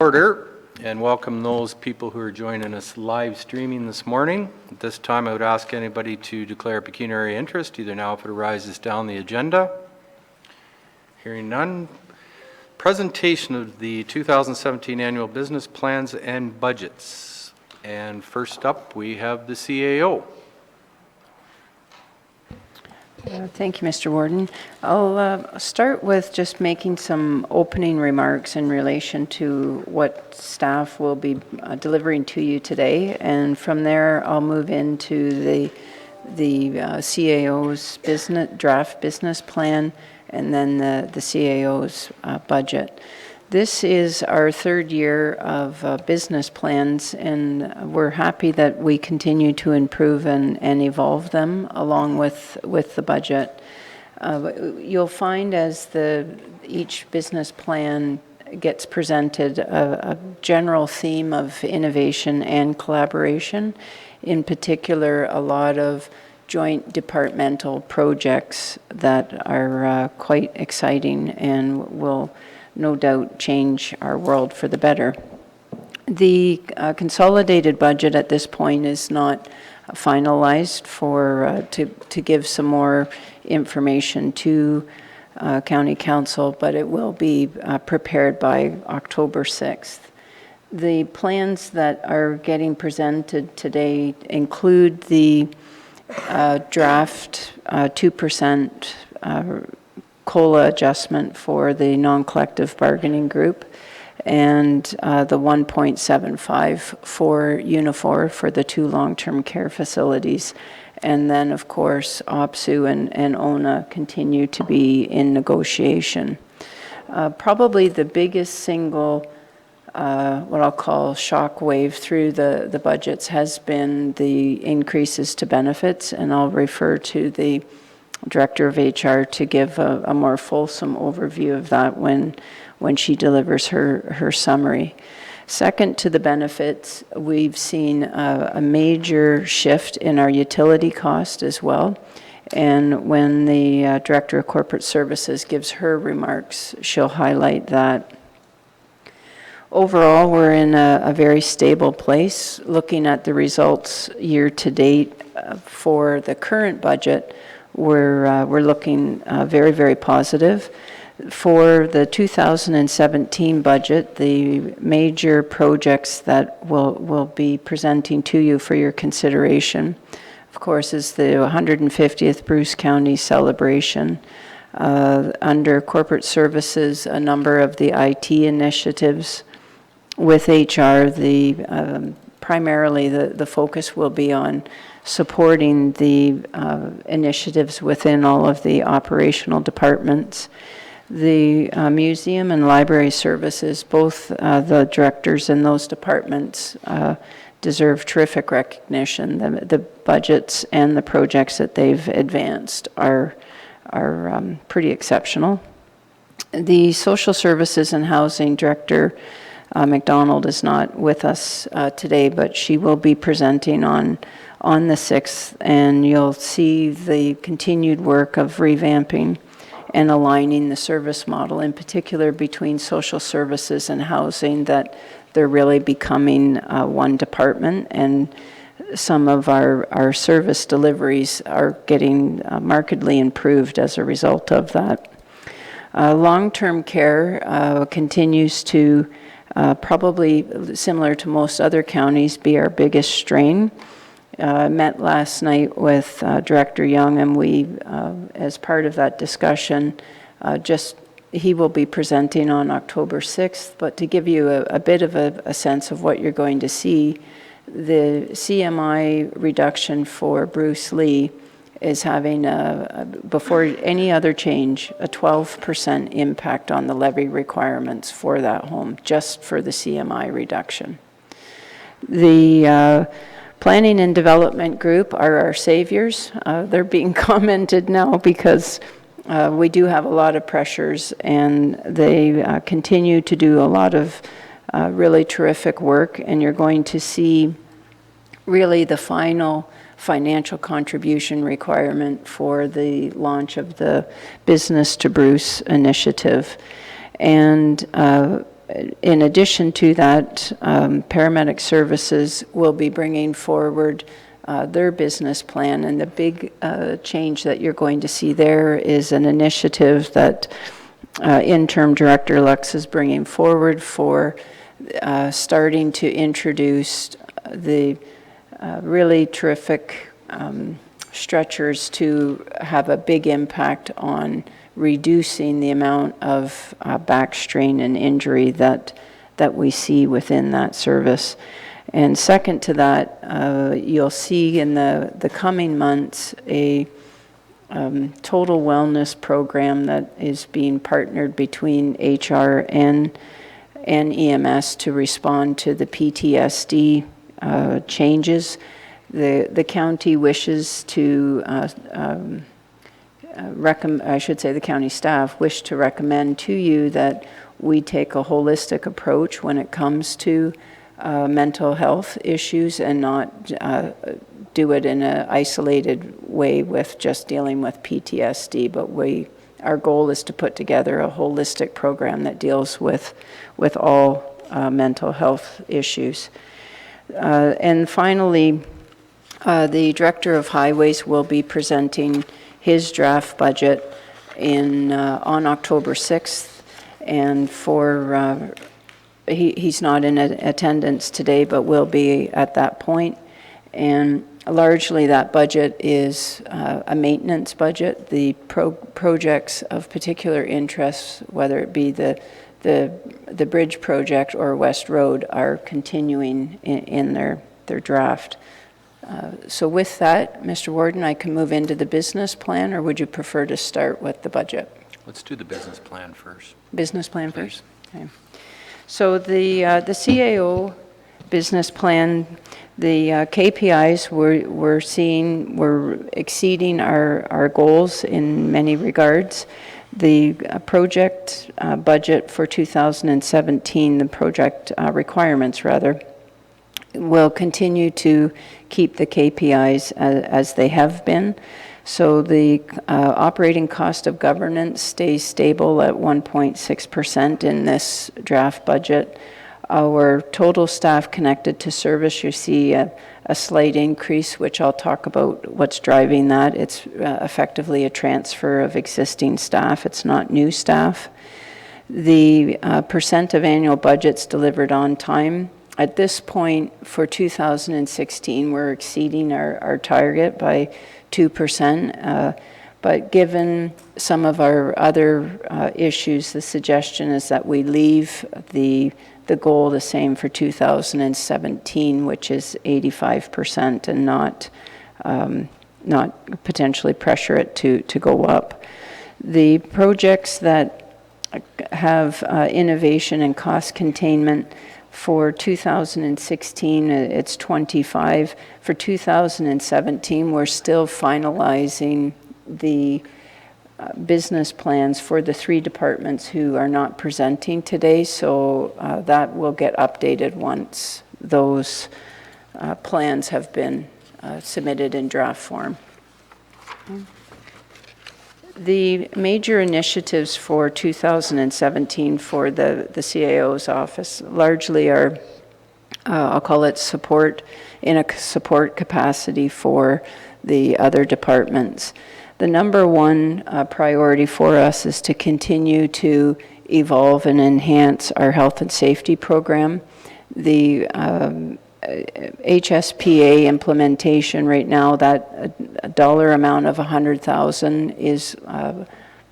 Order, and welcome those people who are joining us live streaming this morning. At this time, I would ask anybody to declare pecuniary interest, either now if it arises down the agenda. Hearing none. Presentation of the 2017 annual business plans and budgets. And first up, we have the CAO. Thank you, Mr. Warden. I'll start with just making some opening remarks in relation to what staff will be delivering to you today, and from there I'll move into the CAO's draft business plan, and then the CAO's budget. This is our third year of business plans, and we're happy that we continue to improve and evolve them along with the budget. You'll find as each business plan gets presented a general theme of innovation and collaboration. In particular, a lot of joint departmental projects that are quite exciting and will no doubt change our world for the better. The consolidated budget at this point is not finalized to give some more information to County Council, but it will be prepared by October 6th. The plans that are getting presented today include the draft 2% COLA adjustment for the non-collective bargaining group, and the 1.75 for Unifor for the two long-term care facilities. And then, of course, OPSU and ONA continue to be in negotiation. Probably the biggest single, what I'll call shock wave through the budgets has been the increases to benefits, and I'll refer to the Director of HR to give a more fulsome overview of that when she delivers her summary. Second to the benefits, we've seen a major shift in our utility cost as well. And when the Director of Corporate Services gives her remarks, she'll highlight that. Overall, we're in a very stable place. Looking at the results year to date for the current budget, we're looking very, very positive. For the 2017 budget, the major projects that we'll be presenting to you for your consideration, of course, is the 150th Bruce County celebration. Under corporate services, a number of the IT initiatives. With HR, primarily the focus will be on supporting the initiatives within all of the operational departments. The museum and library services, both the directors in those departments deserve terrific recognition. The budgets and the projects that they've advanced are pretty exceptional. The social services and housing director, McDonald, is not with us today, but she will be presenting on the 6th, and you'll see the continued work of revamping and aligning the service model, in particular between social services and housing, that they're really becoming one department, and some of our service deliveries are getting markedly improved as a result of that. Long-term care continues to probably similar to most other counties be our biggest strain. Met last night with Director Young, and we, as part of that discussion, he will be presenting on October 6th, but to give you a bit of a sense of what you're going to see, the CMI reduction for Bruce Lee is having, before any other change, a 12% impact on the levy requirements for that home, just for the CMI reduction. The Planning and Development Group are our saviors. They're being commented now because we do have a lot of pressures, and they continue to do a lot of really terrific work, and you're going to see really the final financial contribution requirement for the launch of the Business to Bruce initiative. And in addition to that, Paramedic Services will be bringing forward their business plan, and the big change that you're going to see there is an initiative that Interim Director Lux is bringing forward for starting to introduce the really terrific stretchers to have a big impact on reducing the amount of back strain and injury that we see within that service. And second to that, you'll see in the coming months a total wellness program that is being partnered between HR and EMS to respond to the PTSD changes. The county wishes to the county staff wish to recommend to you that we take a holistic approach when it comes to mental health issues and not do it in an isolated way with just dealing with PTSD, but our goal is to put together a holistic program that deals with all mental health issues. And finally, the Director of Highways will be presenting his draft budget on October 6th, and he's not in attendance today, but will be at that point. And largely that budget is a maintenance budget. The projects of particular interest, whether it be the bridge project or West Road, are continuing in their draft. So with that, Mr. Warden, I can move into the business plan, or would you prefer to start with the budget? Let's do the business plan first. Business plan first? Okay. So the CAO business plan, the KPIs we're exceeding our goals in many regards. The project budget for 2017, the project requirements rather, will continue to keep the KPIs as they have been. So the operating cost of governance stays stable at 1.6% in this draft budget. Our total staff connected to service, you see a slight increase, which I'll talk about what's driving that. It's effectively a transfer of existing staff. It's not new staff. The percent of annual budgets delivered on time. At this point for 2016, we're exceeding our target by 2%. But given some of our other issues, the suggestion is that we leave the goal the same for 2017, which is 85%, and not potentially pressure it to go up. The projects that have innovation and cost containment, for 2016, it's 25. For 2017, we're still finalizing the business plans for the 3 departments who are not presenting today, so that will get updated once those plans have been submitted in draft form. The major initiatives for 2017 for the CAO's office largely are, I'll call it support, in a support capacity for the other departments. The number one priority for us is to continue to evolve and enhance our health and safety program. The HSPA implementation right now, that a dollar amount of $100,000 is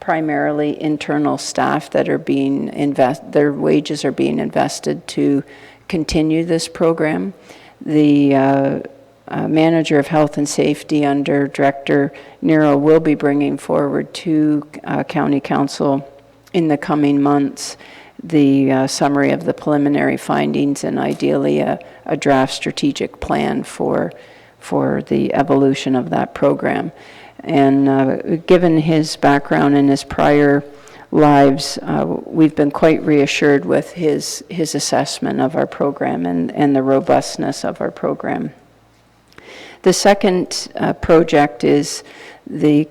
primarily internal staff that are being their wages are being invested to continue this program. The manager of health and safety under Director Nero will be bringing forward to County Council in the coming months the summary of the preliminary findings and ideally a draft strategic plan for the evolution of that program. And given his background and his prior lives, we've been quite reassured with his assessment of our program and the robustness of our program. The second project is the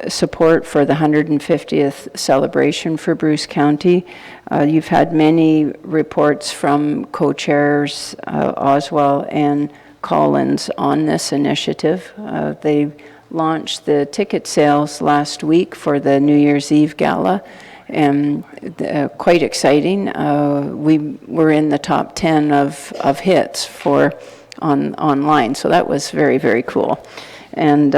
support for the 150th celebration for Bruce County. You've had many reports from co-chairs Oswald and Collins on this initiative. They launched the ticket sales last week for the New Year's Eve Gala, and quite exciting. We were in the top 10 of hits for online, so that was very, very cool. And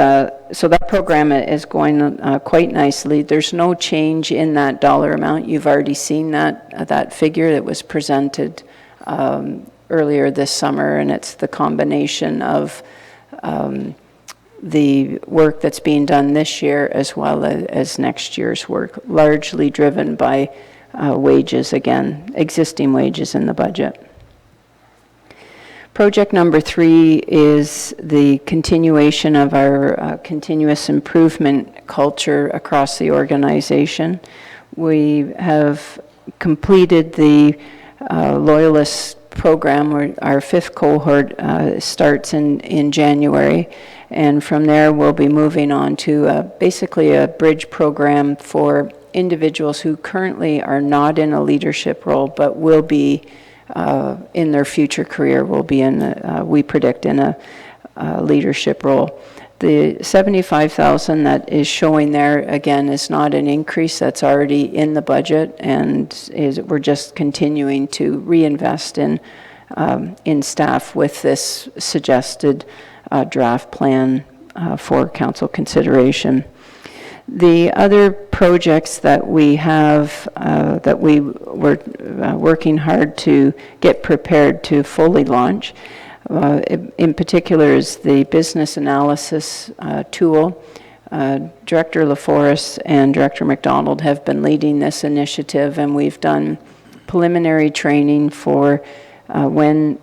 so that program is going quite nicely. There's no change in that dollar amount. You've already seen that figure that was presented earlier this summer, and it's the combination of the work that's being done this year as well as next year's work, largely driven by wages, again, existing wages in the budget. Project number 3 is the continuation of our continuous improvement culture across the organization. We have completed the Loyalist program, where our 5th cohort starts in January, and from there we'll be moving on to basically a bridge program for individuals who currently are not in a leadership role but will be in their future career, will be we predict, in a leadership role. The $75,000 that is showing there, again, is not an increase. That's already in the budget, and we're just continuing to reinvest in staff with this suggested draft plan for council consideration. The other projects that we have, that we were working hard to get prepared to fully launch, in particular is the business analysis tool. Director LaForest and Director McDonald have been leading this initiative, and we've done preliminary training for when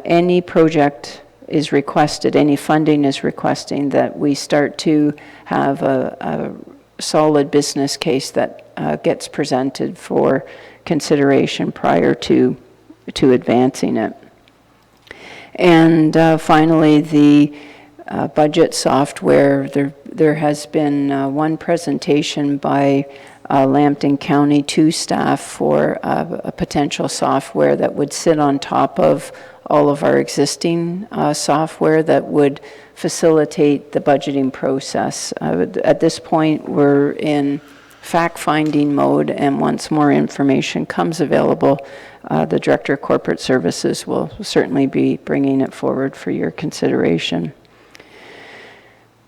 any project is requested, any funding is requesting, that we start to have a solid business case that gets presented for consideration prior to advancing it. And finally, the budget software. There has been one presentation by Lambton County to staff for a potential software that would sit on top of all of our existing software that would facilitate the budgeting process. At this point, we're in fact-finding mode, and once more information comes available, the Director of Corporate Services will certainly be bringing it forward for your consideration.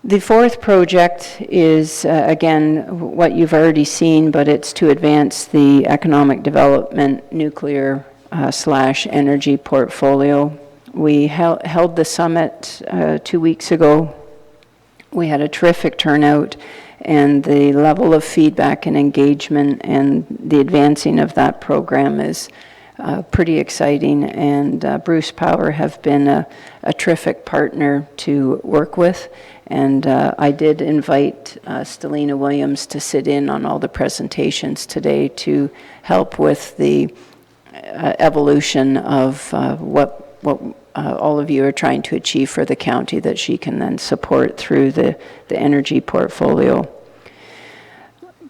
The 4th project is, again, what you've already seen, but it's to advance the economic development nuclear / energy portfolio. We held the summit 2 weeks ago. We had a terrific turnout, and the level of feedback and engagement and the advancing of that program is pretty exciting, and Bruce Power have been a terrific partner to work with, and I did invite Stelina Williams to sit in on all the presentations today to help with the evolution of what all of you are trying to achieve for the county that she can then support through the energy portfolio.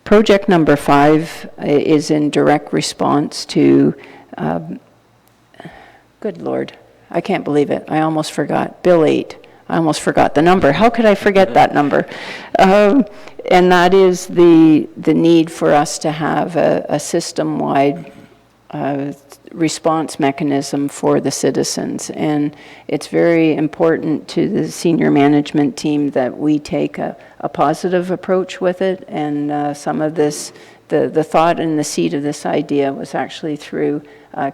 Project number 5 is in direct response to, good Lord, I can't believe it, I almost forgot, Bill 8. I almost forgot the number. How could I forget that number? And that is the need for us to have a system-wide response mechanism for the citizens. And it's very important to the senior management team that we take a positive approach with it. And some of this, the thought and the seed of this idea was actually through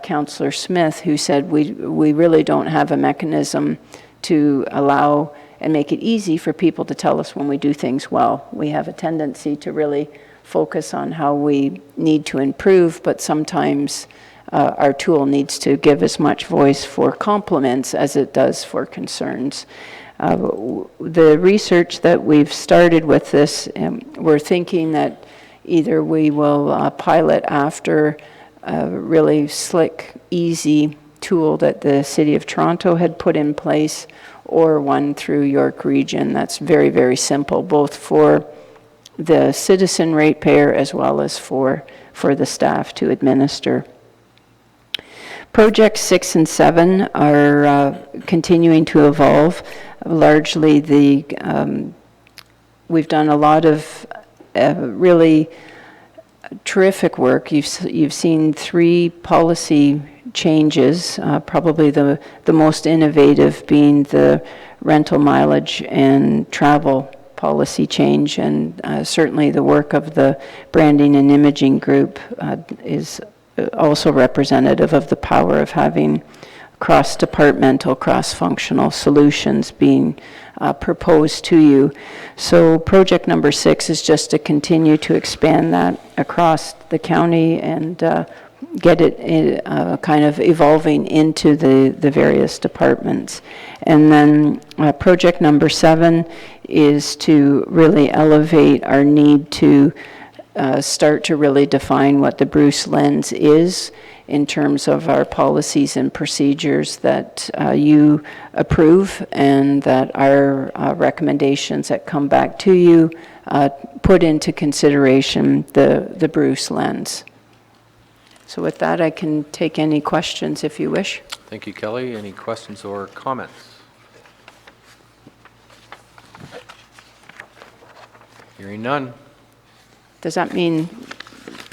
Councillor Smith, who said we really don't have a mechanism to allow and make it easy for people to tell us when we do things well. We have a tendency to really focus on how we need to improve, but sometimes our tool needs to give as much voice for compliments as it does for concerns. The research that we've started with this, we're thinking that either we will pilot after a really slick, easy tool that the City of Toronto had put in place, or one through York Region. That's very, very simple, both for the citizen ratepayer as well as for the staff to administer. Projects 6 and 7 are continuing to evolve. Largely, we've done a lot of really terrific work. You've seen 3 policy changes, probably the most innovative being the rental mileage and travel policy change, and certainly the work of the branding and imaging group is also representative of the power of having cross-departmental, cross-functional solutions being proposed to you. So project number 6 is just to continue to expand that across the county and get it kind of evolving into the various departments. And then project number 7 is to really elevate our need to start to really define what the Bruce lens is in terms of our policies and procedures that you approve, and that our recommendations that come back to you put into consideration the Bruce lens. So with that, I can take any questions if you wish. Thank you, Kelly. Any questions or comments? Hearing none. Does that mean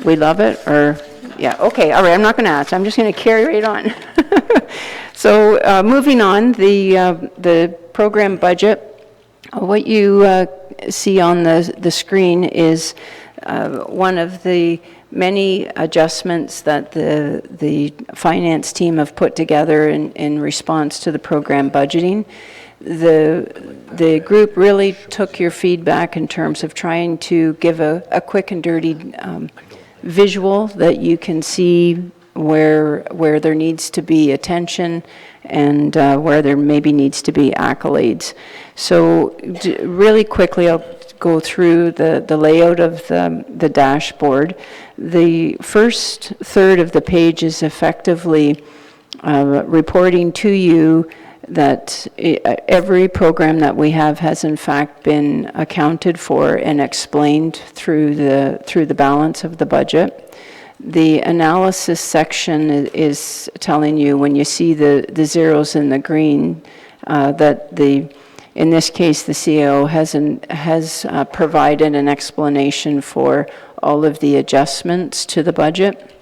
we love it, or, yeah, okay, all right, I'm not going to ask, I'm just going to carry right on. So moving on, the program budget, what you see on the screen is one of the many adjustments that the finance team have put together in response to the program budgeting. The group really took your feedback in terms of trying to give a quick and dirty visual that you can see where there needs to be attention and where there maybe needs to be accolades. So really quickly, I'll go through the layout of the dashboard. The first third of the page is effectively reporting to you that every program that we have has in fact been accounted for and explained through the balance of the budget. The analysis section is telling you, when you see the zeros in the green, that in this case the CAO has provided an explanation for all of the adjustments to the budget.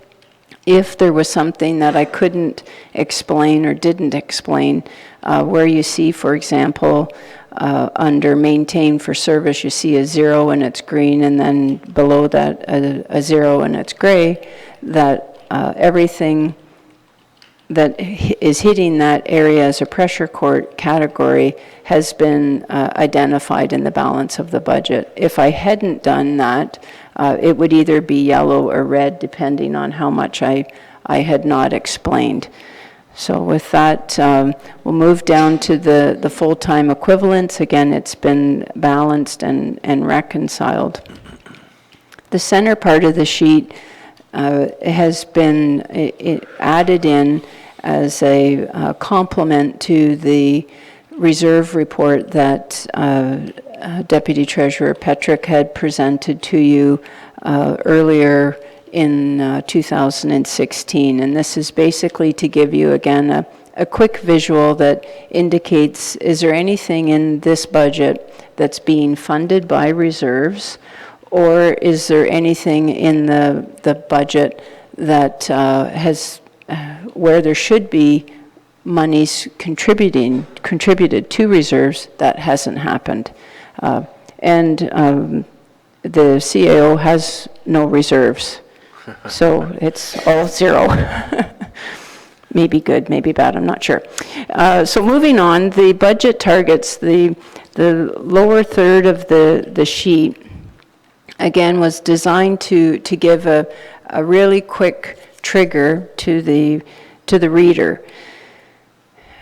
If there was something that I couldn't explain or didn't explain, where you see, for example, under maintain for service, you see a 0 and it's green, and then below that a 0 and it's gray, that everything that is hitting that area as a pressure court category has been identified in the balance of the budget. If I hadn't done that, it would either be yellow or red, depending on how much I had not explained. So with that, we'll move down to the full-time equivalents. Again, it's been balanced and reconciled. The center part of the sheet has been added in as a complement to the reserve report that Deputy Treasurer Petrick had presented to you earlier in 2016. And this is basically to give you, again, a quick visual that indicates, is there anything in this budget that's being funded by reserves, or is there anything in the budget that where there should be monies contributed to reserves that hasn't happened? And the CAO has no reserves, so it's all 0. Maybe good, maybe bad, I'm not sure. So moving on, the budget targets, the lower third of the sheet, again, was designed to give a really quick trigger to the reader,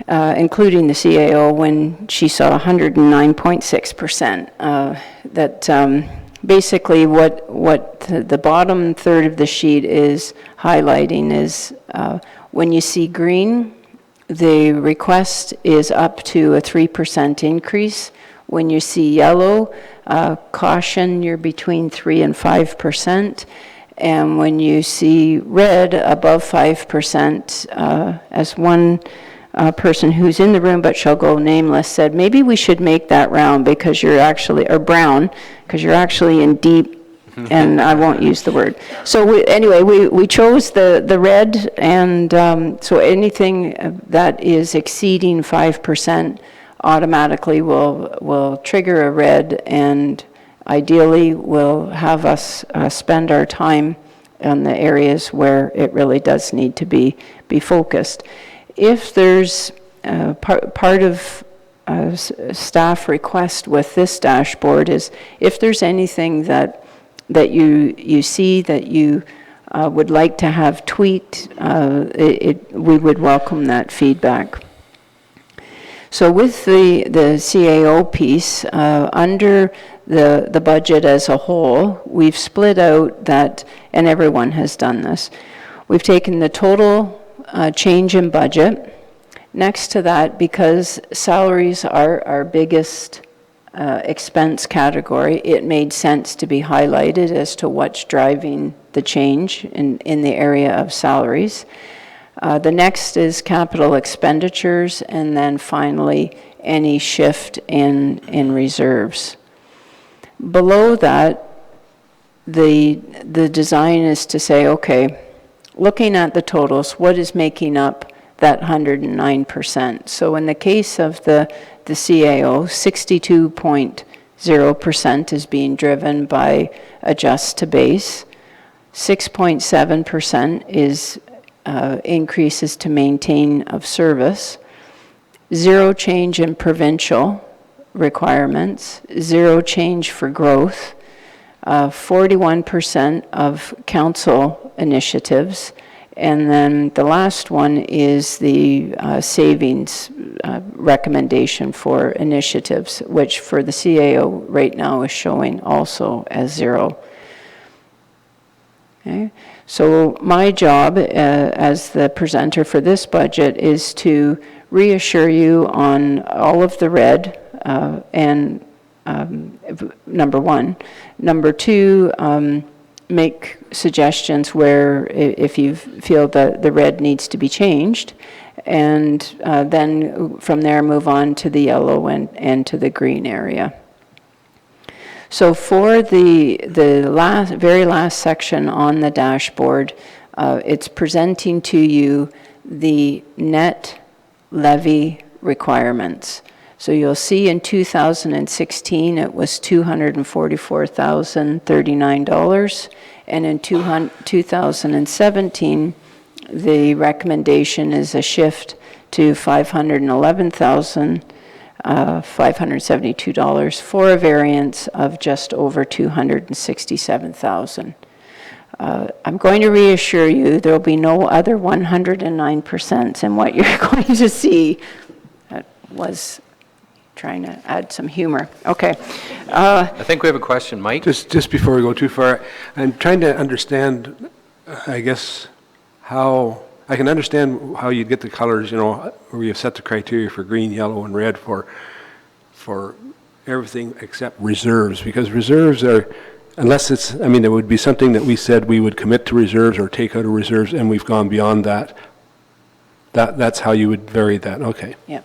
including the CAO, when she saw 109.6%. That basically what the bottom third of the sheet is highlighting is when you see green the request is up to a 3% increase. When you see yellow, caution, you're between 3 and 5%. And when you see red, above 5%, as one person who's in the room but shall go nameless said, maybe we should make that round because you're actually, or brown, because you're actually in deep, and I won't use the word. So anyway, we chose the red, and so anything that is exceeding 5% automatically will trigger a red, and ideally will have us spend our time on the areas where it really does need to be focused. If there's part of staff request with this dashboard is if there's anything that you see that you would like to have tweaked, we would welcome that feedback. So with the CAO piece, under the budget as a whole, we've split out that, and everyone has done this, we've taken the total change in budget. Next to that, because salaries are our biggest expense category, it made sense to be highlighted as to what's driving the change in the area of salaries. The next is capital expenditures, and then finally any shift in reserves. Below that, the design is to say, okay, looking at the totals, what is making up that 109%? So in the case of the CAO, 62.0% is being driven by adjust to base, 6.7% is increases to maintain of service, 0 change in provincial requirements, 0 change for growth, 41% of council initiatives, and then the last one is the savings recommendation for initiatives, which for the CAO right now is showing also as 0. Okay. So my job as the presenter for this budget is to reassure you on all of the red, and number one. Number two, make suggestions where if you feel that the red needs to be changed, and then from there move on to the yellow and to the green area. So for the very last section on the dashboard, it's presenting to you the net levy requirements. So you'll see in 2016 it was $244,039, and in 2017 the recommendation is a shift to $511,572 for a variance of just over $267,000. I'm going to reassure you there will be no other 109% in what you're going to see. That was trying to add some humor. Okay. I think we have a question. Mike? Just before we go too far, I'm trying to understand, I guess, how I can understand how you'd get the colors, where you've set the criteria for green, yellow, and red for everything except reserves, because reserves are, unless it's, it would be something that we said we would commit to reserves or take out of reserves, and we've gone beyond that. That's how you would vary that. Okay. Yeah.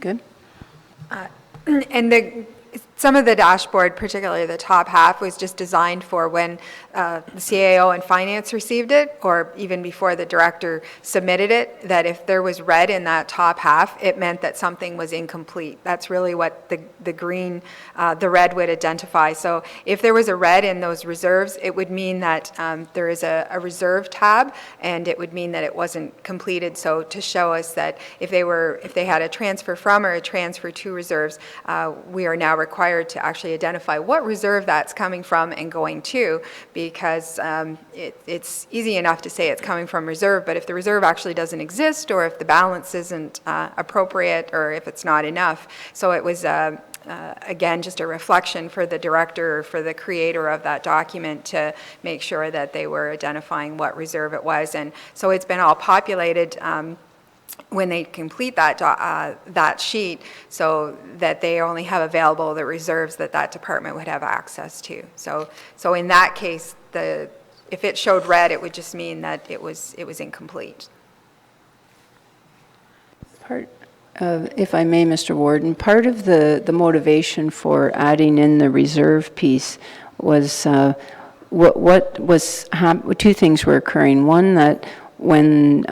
Good. And some of the dashboard, particularly the top half, was just designed for when the CAO and finance received it, or even before the director submitted it, that if there was red in that top half, it meant that something was incomplete. That's really what the green, the red would identify. So if there was a red in those reserves, it would mean that there is a reserve tab, and it would mean that it wasn't completed. So to show us that if they had a transfer from or a transfer to reserves, we are now required to actually identify what reserve that's coming from and going to, because it's easy enough to say it's coming from reserve, but if the reserve actually doesn't exist, or if the balance isn't appropriate, or if it's not enough. So it was, again, just a reflection for the director, or for the creator of that document, to make sure that they were identifying what reserve it was. And so it's been all populated when they complete that sheet, so that they only have available the reserves that that department would have access to. So in that case, if it showed red, it would just mean that it was incomplete. If I may, Mr. Warden, part of the motivation for adding in the reserve piece was what was two things were occurring. One, that when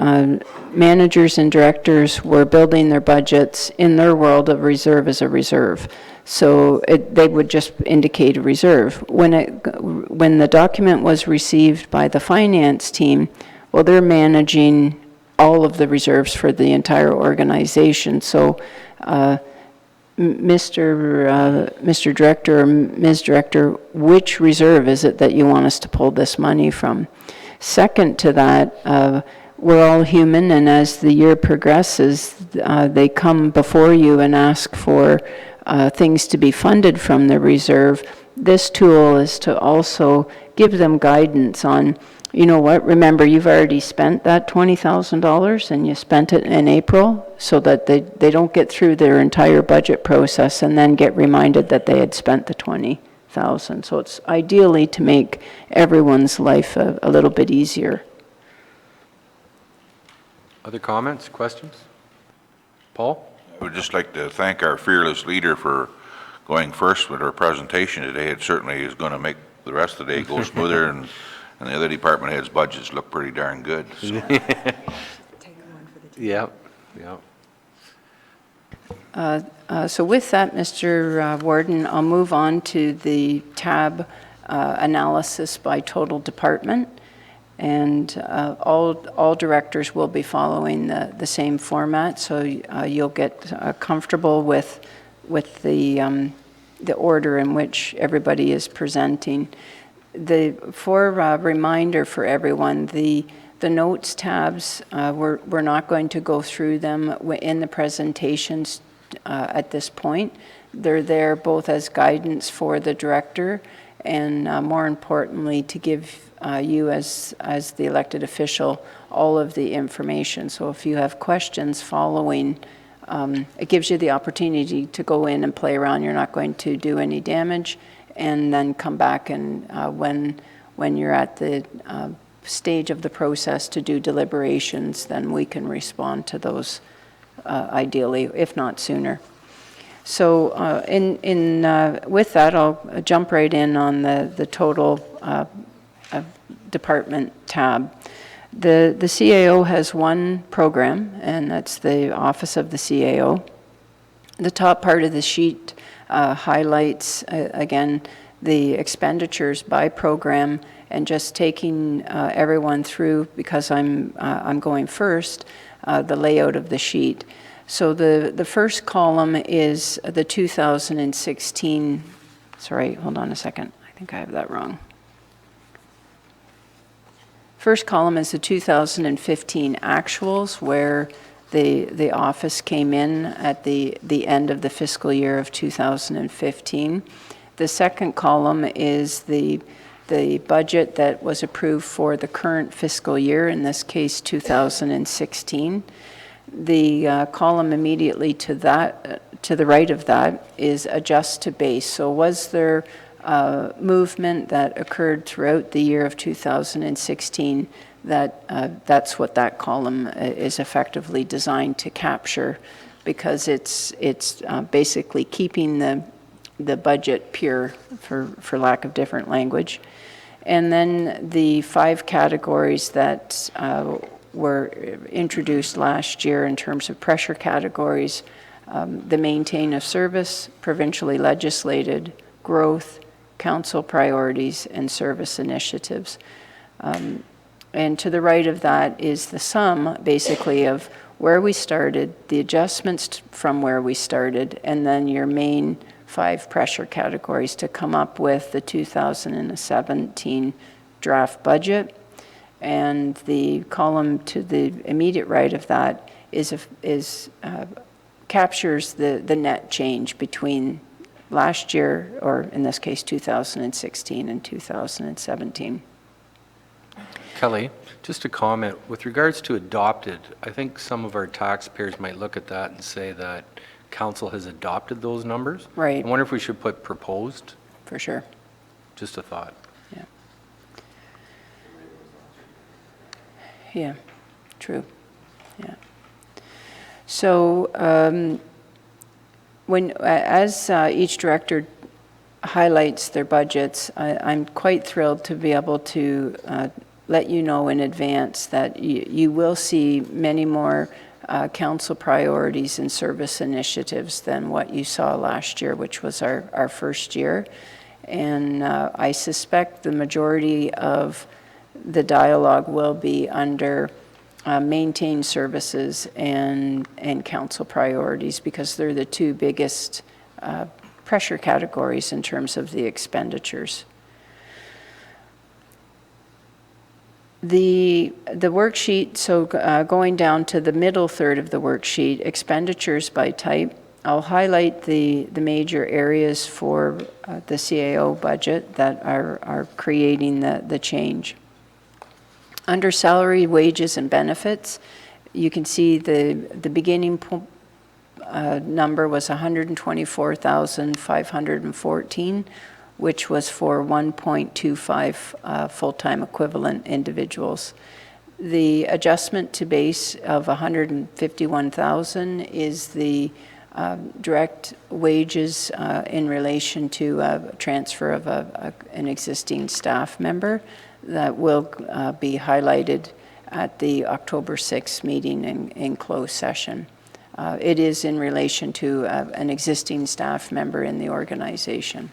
managers and directors were building their budgets, in their world, a reserve is a reserve. So they would just indicate a reserve. When the document was received by the finance team, well, they're managing all of the reserves for the entire organization. So Mr. Director or Ms. Director, which reserve is it that you want us to pull this money from? Second to that, we're all human, and as the year progresses, they come before you and ask for things to be funded from the reserve. This tool is to also give them guidance on, you know what, remember you've already spent that $20,000 and you spent it in April, so that they don't get through their entire budget process and then get reminded that they had spent the $20,000. So it's ideally to make everyone's life a little bit easier. Other comments, questions? Paul? I would just like to thank our fearless leader for going first with her presentation today. It certainly is going to make the rest of the day go smoother, and the other department heads' budgets look pretty darn good. So. Yeah. So with that, Mr. Warden, I'll move on to the tab analysis by total department. And all directors will be following the same format, so you'll get comfortable with the order in which everybody is presenting. For a reminder for everyone, the notes tabs, we're not going to go through them in the presentations at this point. They're there both as guidance for the director and more importantly to give you as the elected official all of the information. So if you have questions following, it gives you the opportunity to go in and play around. You're not going to do any damage, and then come back and when you're at the stage of the process to do deliberations, then we can respond to those ideally, if not sooner. So with that, I'll jump right in on the total department tab. The CAO has one program, and that's the Office of the CAO. The top part of the sheet highlights, again, the expenditures by program, and just taking everyone through, because I'm going first, the layout of the sheet. So the first column is the 2016, sorry, hold on a second. I think I have that wrong. First column is the 2015 actuals, where the office came in at the end of the fiscal year of 2015. The second column is the budget that was approved for the current fiscal year, in this case 2016. The column immediately to the right of that is adjust to base. So was there movement that occurred throughout the year of 2016 that's what that column is effectively designed to capture, because it's basically keeping the budget pure, for lack of different language. And then the 5 categories that were introduced last year in terms of pressure categories: the maintain of service, provincially legislated, growth, council priorities, and service initiatives. And to the right of that is the sum, basically, of where we started, the adjustments from where we started, and then your main 5 pressure categories to come up with the 2017 draft budget. And the column to the immediate right of that captures the net change between last year, or in this case 2016, and 2017. Kelly, just a comment. With regards to adopted, I think some of our taxpayers might look at that and say that council has adopted those numbers. Right. I wonder if we should put proposed, For sure. just a thought. Yeah. Yeah, true. Yeah. So as each director highlights their budgets, I'm quite thrilled to be able to let you know in advance that you will see many more council priorities and service initiatives than what you saw last year, which was our first year. And I suspect the majority of the dialogue will be under maintain services and council priorities, because they're the two biggest pressure categories in terms of the expenditures. The worksheet, so going down to the middle third of the worksheet, expenditures by type, I'll highlight the major areas for the CAO budget that are creating the change. Under salary, wages, and benefits, you can see the beginning number was 124,514, which was for 1.25 full-time equivalent individuals. The adjustment to base of 151,000 is the direct wages in relation to a transfer of an existing staff member that will be highlighted at the October 6th meeting in closed session. It is in relation to an existing staff member in the organization.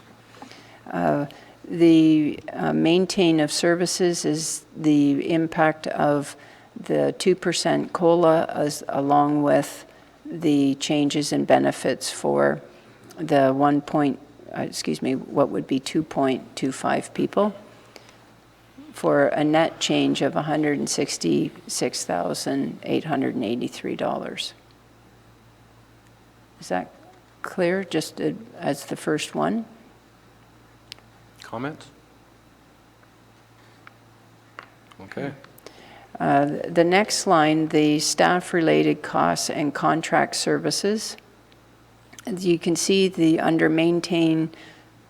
The maintain of services is the impact of the 2% COLA along with the changes in benefits for the what would be 2.25 people, for a net change of $166,883. Is that clear, just as the first one? Comments? Okay. The next line, the staff-related costs and contract services. As you can see, under maintain,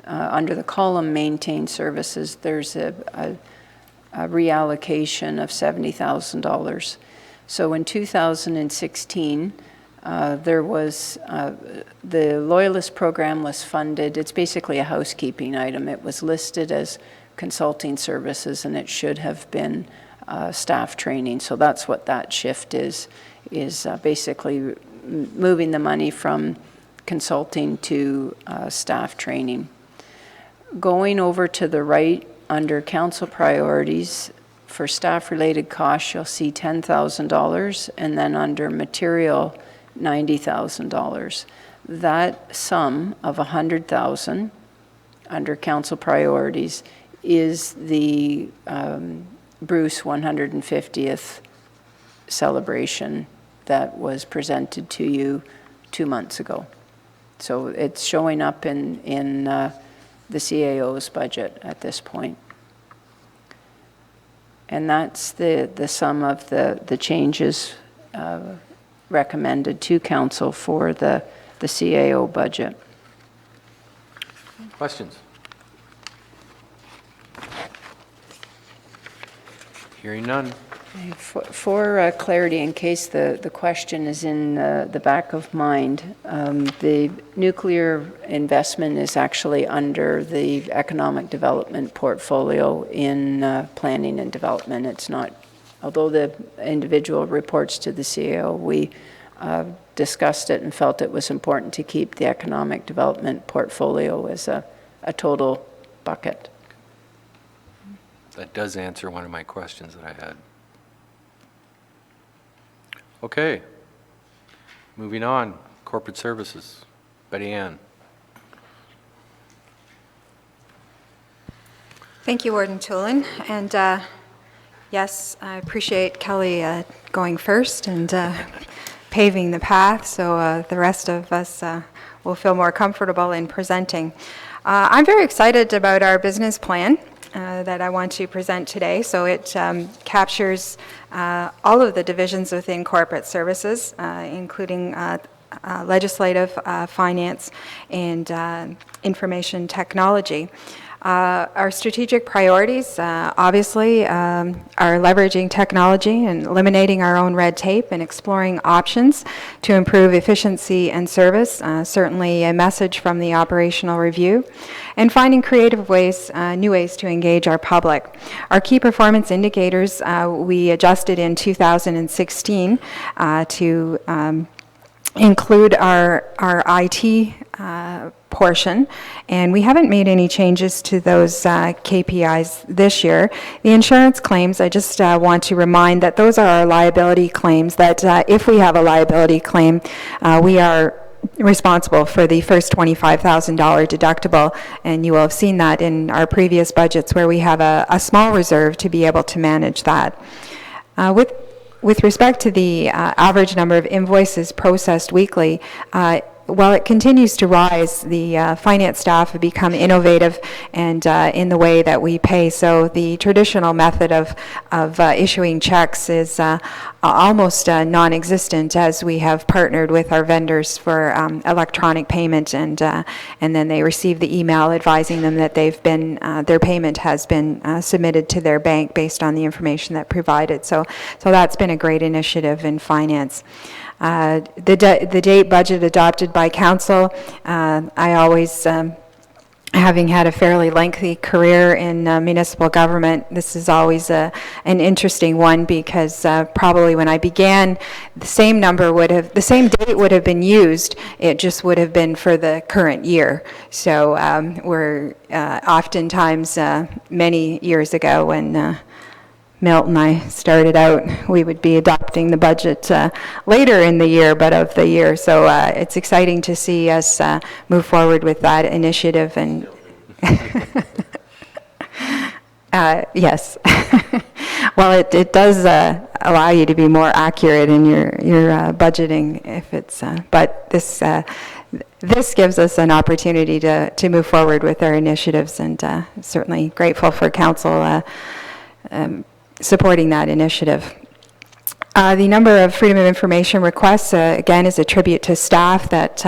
under the column maintain services, there's a reallocation of $70,000. So in 2016, there was, the Loyalist program was funded. It's basically a housekeeping item. It was listed as consulting services, and it should have been staff training. So that's what that shift is basically moving the money from consulting to staff training. Going over to the right, under council priorities, for staff-related costs, you'll see $10,000, and then under material, $90,000. That sum of $100,000 under council priorities is the Bruce 150th celebration that was presented to you 2 months ago. So it's showing up in the CAO's budget at this point. And that's the sum of the changes recommended to council for the CAO budget. Questions? Hearing none. For clarity, in case the question is in the back of mind, the nuclear investment is actually under the economic development portfolio in planning and development. It's not, although the individual reports to the CAO, we discussed it and felt it was important to keep the economic development portfolio as a total bucket. That does answer one of my questions that I had. Okay. Moving on. Corporate services. Betty Ann. Thank you, Warden Tulin. And yes, I appreciate Kelly going first and paving the path, so the rest of us will feel more comfortable in presenting. I'm very excited about our business plan. that I want to present today. So it captures all of the divisions within corporate services, including legislative, finance, and information technology. Our strategic priorities, obviously, are leveraging technology and eliminating our own red tape and exploring options to improve efficiency and service, certainly a message from the operational review, and finding creative ways, new ways to engage our public. Our key performance indicators we adjusted in 2016 to include our IT portion, and we haven't made any changes to those KPIs this year. The insurance claims, I just want to remind that those are our liability claims, that if we have a liability claim, we are responsible for the first $25,000 deductible, and you will have seen that in our previous budgets where we have a small reserve to be able to manage that. With respect to the average number of invoices processed weekly, while it continues to rise, the finance staff have become innovative and in the way that we pay. So the traditional method of issuing checks is almost non-existent, as we have partnered with our vendors for electronic payment, and then they receive the email advising them that they've been their payment has been submitted to their bank based on the information that provided. So that's been a great initiative in finance. The date budget adopted by council, I always, having had a fairly lengthy career in municipal government, this is always an interesting one, because probably when I began, the same date would have been used, it just would have been for the current year. So we're oftentimes, many years ago when Milt and I started out, we would be adopting the budget later in the year, but of the year. So it's exciting to see us move forward with that initiative. And yes, well, it does allow you to be more accurate in your budgeting if it's. But this gives us an opportunity to move forward with our initiatives, and certainly grateful for council supporting that initiative. The number of Freedom of Information requests, again, is a tribute to staff, that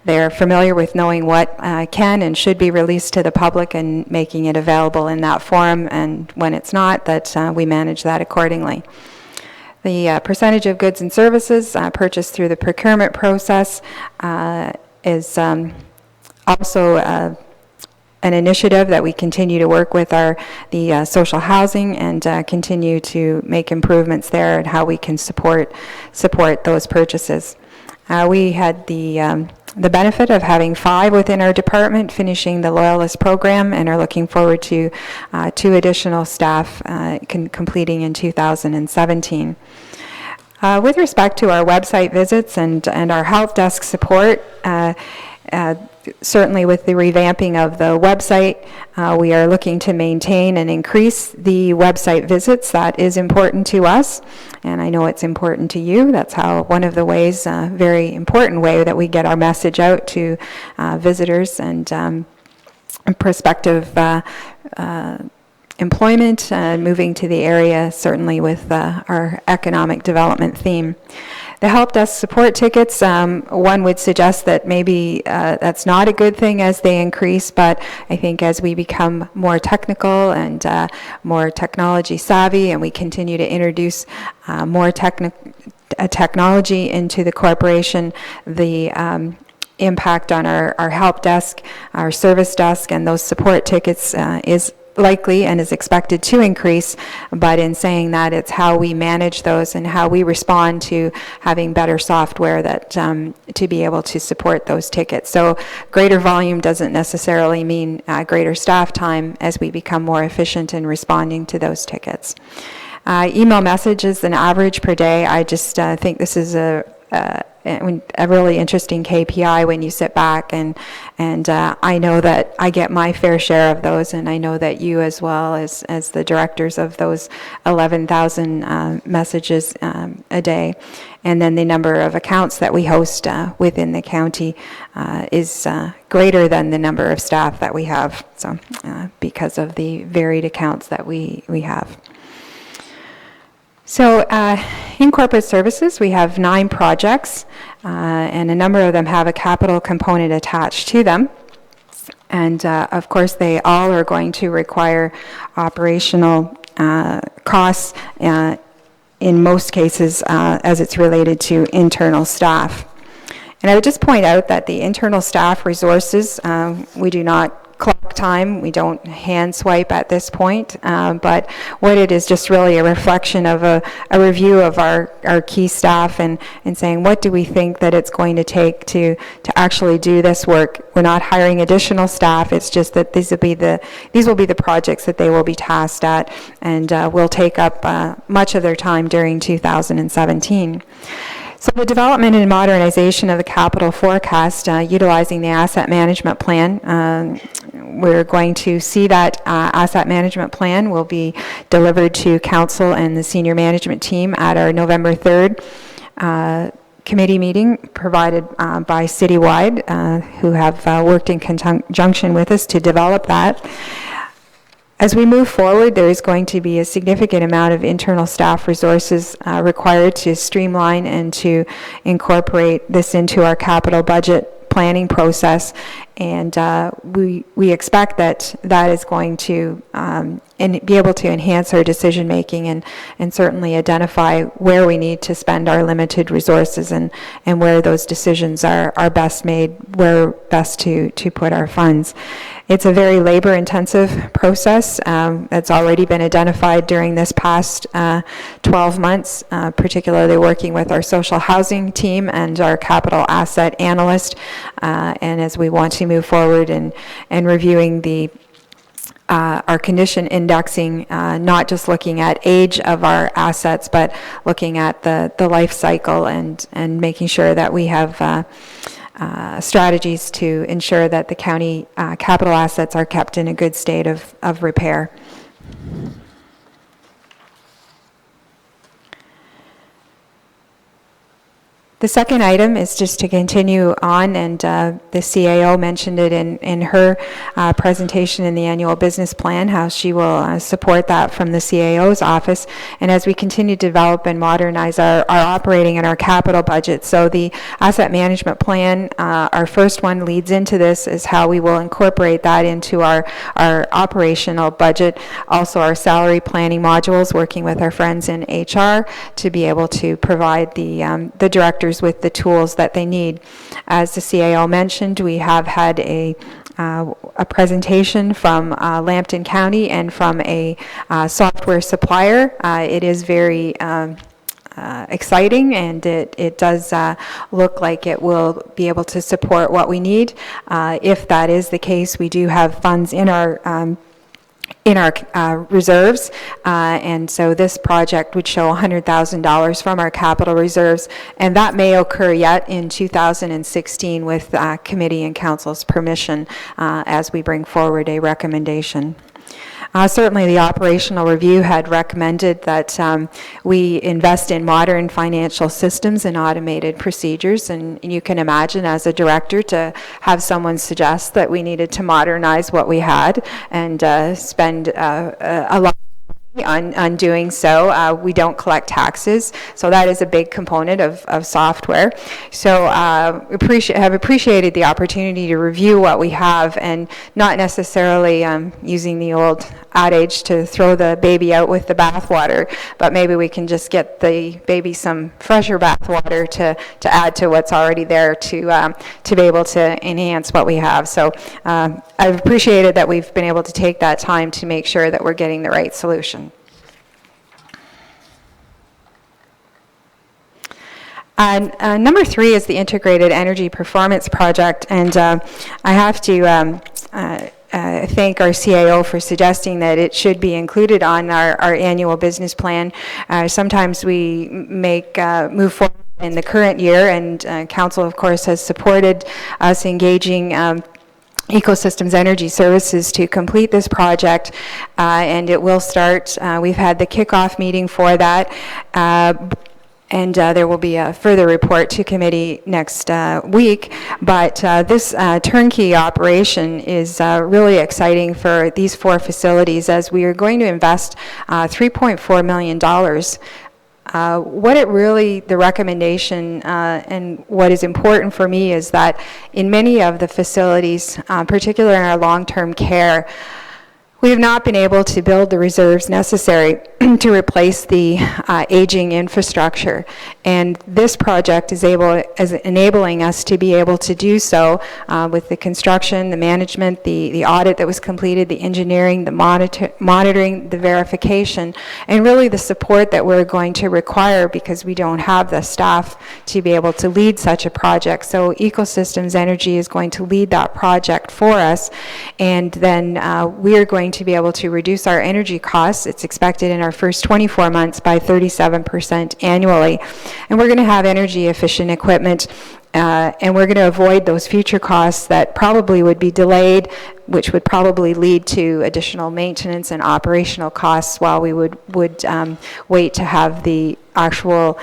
they're familiar with knowing what can and should be released to the public and making it available in that form, and when it's not, that we manage that accordingly. The percentage of goods and services purchased through the procurement process is also an initiative that we continue to work with the social housing, and continue to make improvements there and how we can support those purchases. We had the benefit of having 5 within our department finishing the Loyalist program, and are looking forward to 2 additional staff completing in 2017. With respect to our website visits and our help desk support, certainly with the revamping of the website, we are looking to maintain and increase the website visits. That is important to us, and I know it's important to you. That's how one of the ways, very important way, that we get our message out to visitors and prospective employment, moving to the area, certainly with our economic development theme. The help desk support tickets, one would suggest that maybe that's not a good thing as they increase, but I think as we become more technical and more technology savvy, and we continue to introduce more technology into the corporation, the impact on our help desk, our service desk, and those support tickets is likely and is expected to increase. But in saying that, it's how we manage those and how we respond to having better software that to be able to support those tickets. So greater volume doesn't necessarily mean greater staff time as we become more efficient in responding to those tickets. Email messages, an average per day. I just think this is a really interesting KPI when you sit back, and I know that I get my fair share of those, and I know that you as well as the directors of those 11,000 messages a day. And then the number of accounts that we host within the county is greater than the number of staff that we have, so because of the varied accounts that we have. So in corporate services, we have 9 projects, and a number of them have a capital component attached to them. And of course, they all are going to require operational costs, in most cases, as it's related to internal staff. And I would just point out that the internal staff resources, we do not clock time, we don't hand swipe at this point, but what it is just really a reflection of a review of our key staff and saying, what do we think that it's going to take to actually do this work? We're not hiring additional staff, it's just that these will be the projects that they will be tasked at, and will take up much of their time during 2017. So the development and modernization of the capital forecast, utilizing the asset management plan, we're going to see that asset management plan will be delivered to council and the senior management team at our November 3rd committee meeting provided by Citywide, who have worked in conjunction with us to develop that. As we move forward, there is going to be a significant amount of internal staff resources required to streamline and to incorporate this into our capital budget planning process, and we expect that is going to be able to enhance our decision making and certainly identify where we need to spend our limited resources and where those decisions are best made, where best to put our funds. It's a very labor intensive process that's already been identified during this past 12 months, particularly working with our social housing team and our capital asset analyst, and as we want to move forward and reviewing our condition indexing, not just looking at age of our assets, but looking at the life cycle and making sure that we have strategies to ensure that the county capital assets are kept in a good state of repair. The second item is just to continue on, and the CAO mentioned it in her presentation in the annual business plan, how she will support that from the CAO's office. And as we continue to develop and modernize our operating and our capital budget, so the asset management plan, our first one leads into this, is how we will incorporate that into our operational budget. Also our salary planning modules, working with our friends in HR to be able to provide the directors with the tools that they need. As the CAO mentioned, we have had a presentation from Lambton County and from a software supplier. It is very exciting, and it does look like it will be able to support what we need. If that is the case, we do have funds in our reserves, and so this project would show $100,000 from our capital reserves, and that may occur yet in 2016 with committee and council's permission as we bring forward a recommendation. Certainly the operational review had recommended that we invest in modern financial systems and automated procedures, and you can imagine as a director to have someone suggest that we needed to modernize what we had and spend a lot on doing so. We don't collect taxes, so that is a big component of software. So have appreciated the opportunity to review what we have, and not necessarily using the old adage to throw the baby out with the bathwater, but maybe we can just get the baby some fresher bathwater to add to what's already there to be able to enhance what we have. So I've appreciated that we've been able to take that time to make sure that we're getting the right solution. Number 3 is the Integrated Energy Performance Project, and I have to thank our CAO for suggesting that it should be included on our annual business plan. Sometimes we move forward in the current year, and council, of course, has supported us engaging Ecosystems Energy Services to complete this project, and it will start. We've had the kickoff meeting for that, and there will be a further report to committee next week. But this turnkey operation is really exciting for these 4 facilities, as we are going to invest $3.4 million. What it really, the recommendation and what is important for me is that in many of the facilities, particularly in our long-term care, we have not been able to build the reserves necessary to replace the aging infrastructure. And this project is enabling us to be able to do so with the construction, the management, the audit that was completed, the engineering, the monitoring, the verification, and really the support that we're going to require because we don't have the staff to be able to lead such a project. So Ecosystems Energy is going to lead that project for us, and then we are going to be able to reduce our energy costs. It's expected in our first 24 months by 37% annually. And we're going to have energy efficient equipment, and we're going to avoid those future costs that probably would be delayed, which would probably lead to additional maintenance and operational costs while we would wait to have the actual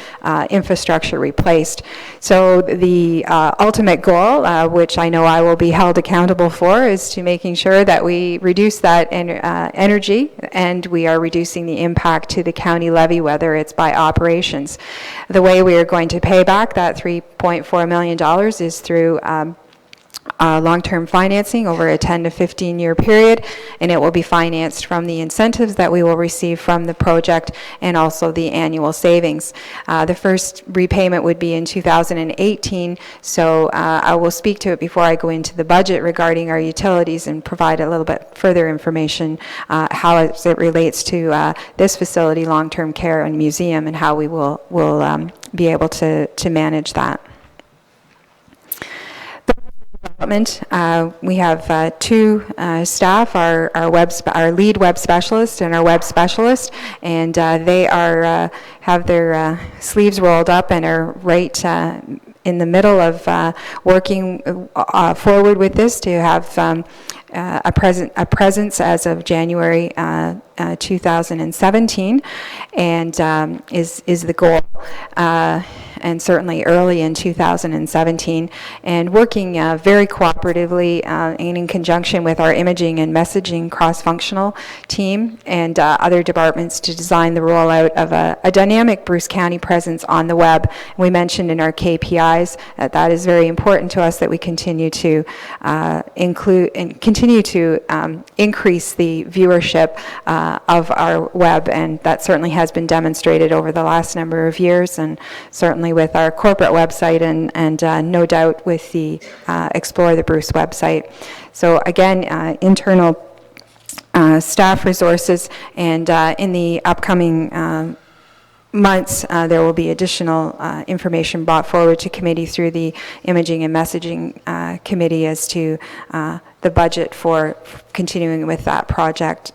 infrastructure replaced. So the ultimate goal, which I know I will be held accountable for, is to making sure that we reduce that energy, and we are reducing the impact to the county levy, whether it's by operations. The way we are going to pay back that $3.4 million is through long-term financing over a 10 to 15-year period, and it will be financed from the incentives that we will receive from the project and also the annual savings. The first repayment would be in 2018, so I will speak to it before I go into the budget regarding our utilities and provide a little bit further information how it relates to this facility, long-term care and museum, and how we will be able to manage that. We have 2 staff, our lead web specialist and our web specialist, and they have their sleeves rolled up and are right in the middle of working forward with this to have a presence as of January 2017, and is the goal. And certainly early in 2017, and working very cooperatively and in conjunction with our imaging and messaging cross-functional team and other departments to design the rollout of a dynamic Bruce County presence on the web. We mentioned in our KPIs that is very important to us, that we continue to include and continue to increase the viewership of our web, and that certainly has been demonstrated over the last number of years, and certainly with our corporate website and no doubt with the Explore the Bruce website. So again, internal staff resources, and in the upcoming months, there will be additional information brought forward to committee through the Imaging and Messaging Committee as to the budget for continuing with that project.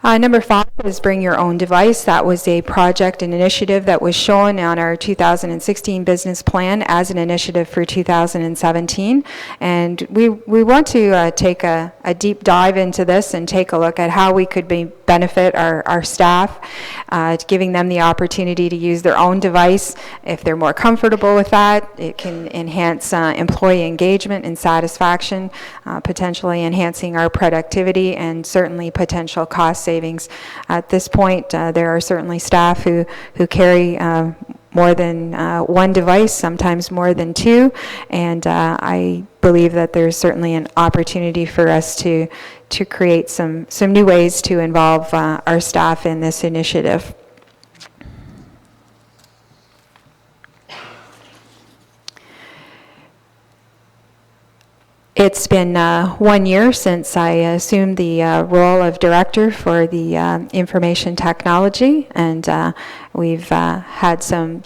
Number 5 is Bring Your Own Device. That was a project, an initiative that was shown on our 2016 business plan as an initiative for 2017. And we want to take a deep dive into this and take a look at how we could benefit our staff, giving them the opportunity to use their own device. If they're more comfortable with that, it can enhance employee engagement and satisfaction, potentially enhancing our productivity and certainly potential cost savings. At this point, there are certainly staff who carry more than one device, sometimes more than 2, and I believe that there's certainly an opportunity for us to create some new ways to involve our staff in this initiative. It's been 1 year since I assumed the role of director for the information technology, and we've had some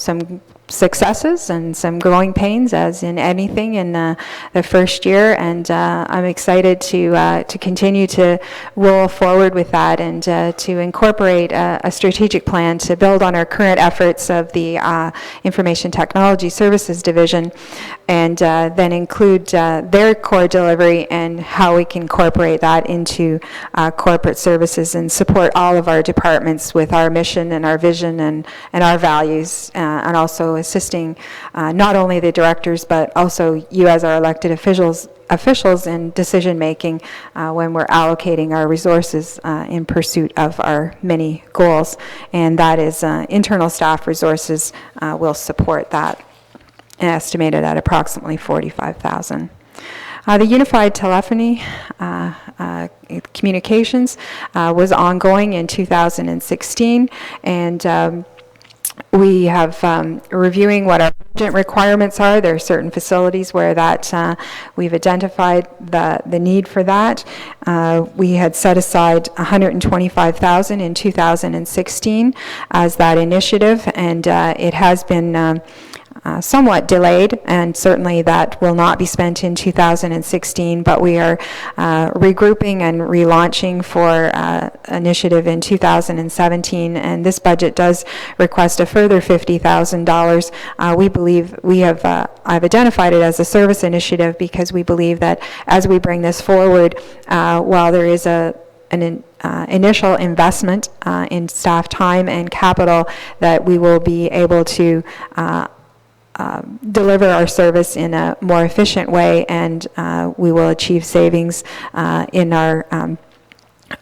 successes and some growing pains, as in anything in the first year, and I'm excited to continue to roll forward with that and to incorporate a strategic plan to build on our current efforts of the Information Technology Services Division, and then include their core delivery and how we can incorporate that into corporate services and support all of our departments with our mission and our vision and our values, and also assisting not only the directors but also you as our elected officials in decision-making when we're allocating our resources in pursuit of our many goals. And that is internal staff resources will support that, estimated at approximately $45,000. The unified telephony communications was ongoing in 2016, and we have reviewing what our urgent requirements are. There are certain facilities where that we've identified the need for that. We had set aside $125,000 in 2016 as that initiative, and it has been somewhat delayed, and certainly that will not be spent in 2016, but we are regrouping and relaunching for initiative in 2017, and this budget does request a further $50,000. We believe I've identified it as a service initiative because we believe that as we bring this forward, while there is an initial investment in staff time and capital, that we will be able to deliver our service in a more efficient way, and we will achieve savings in our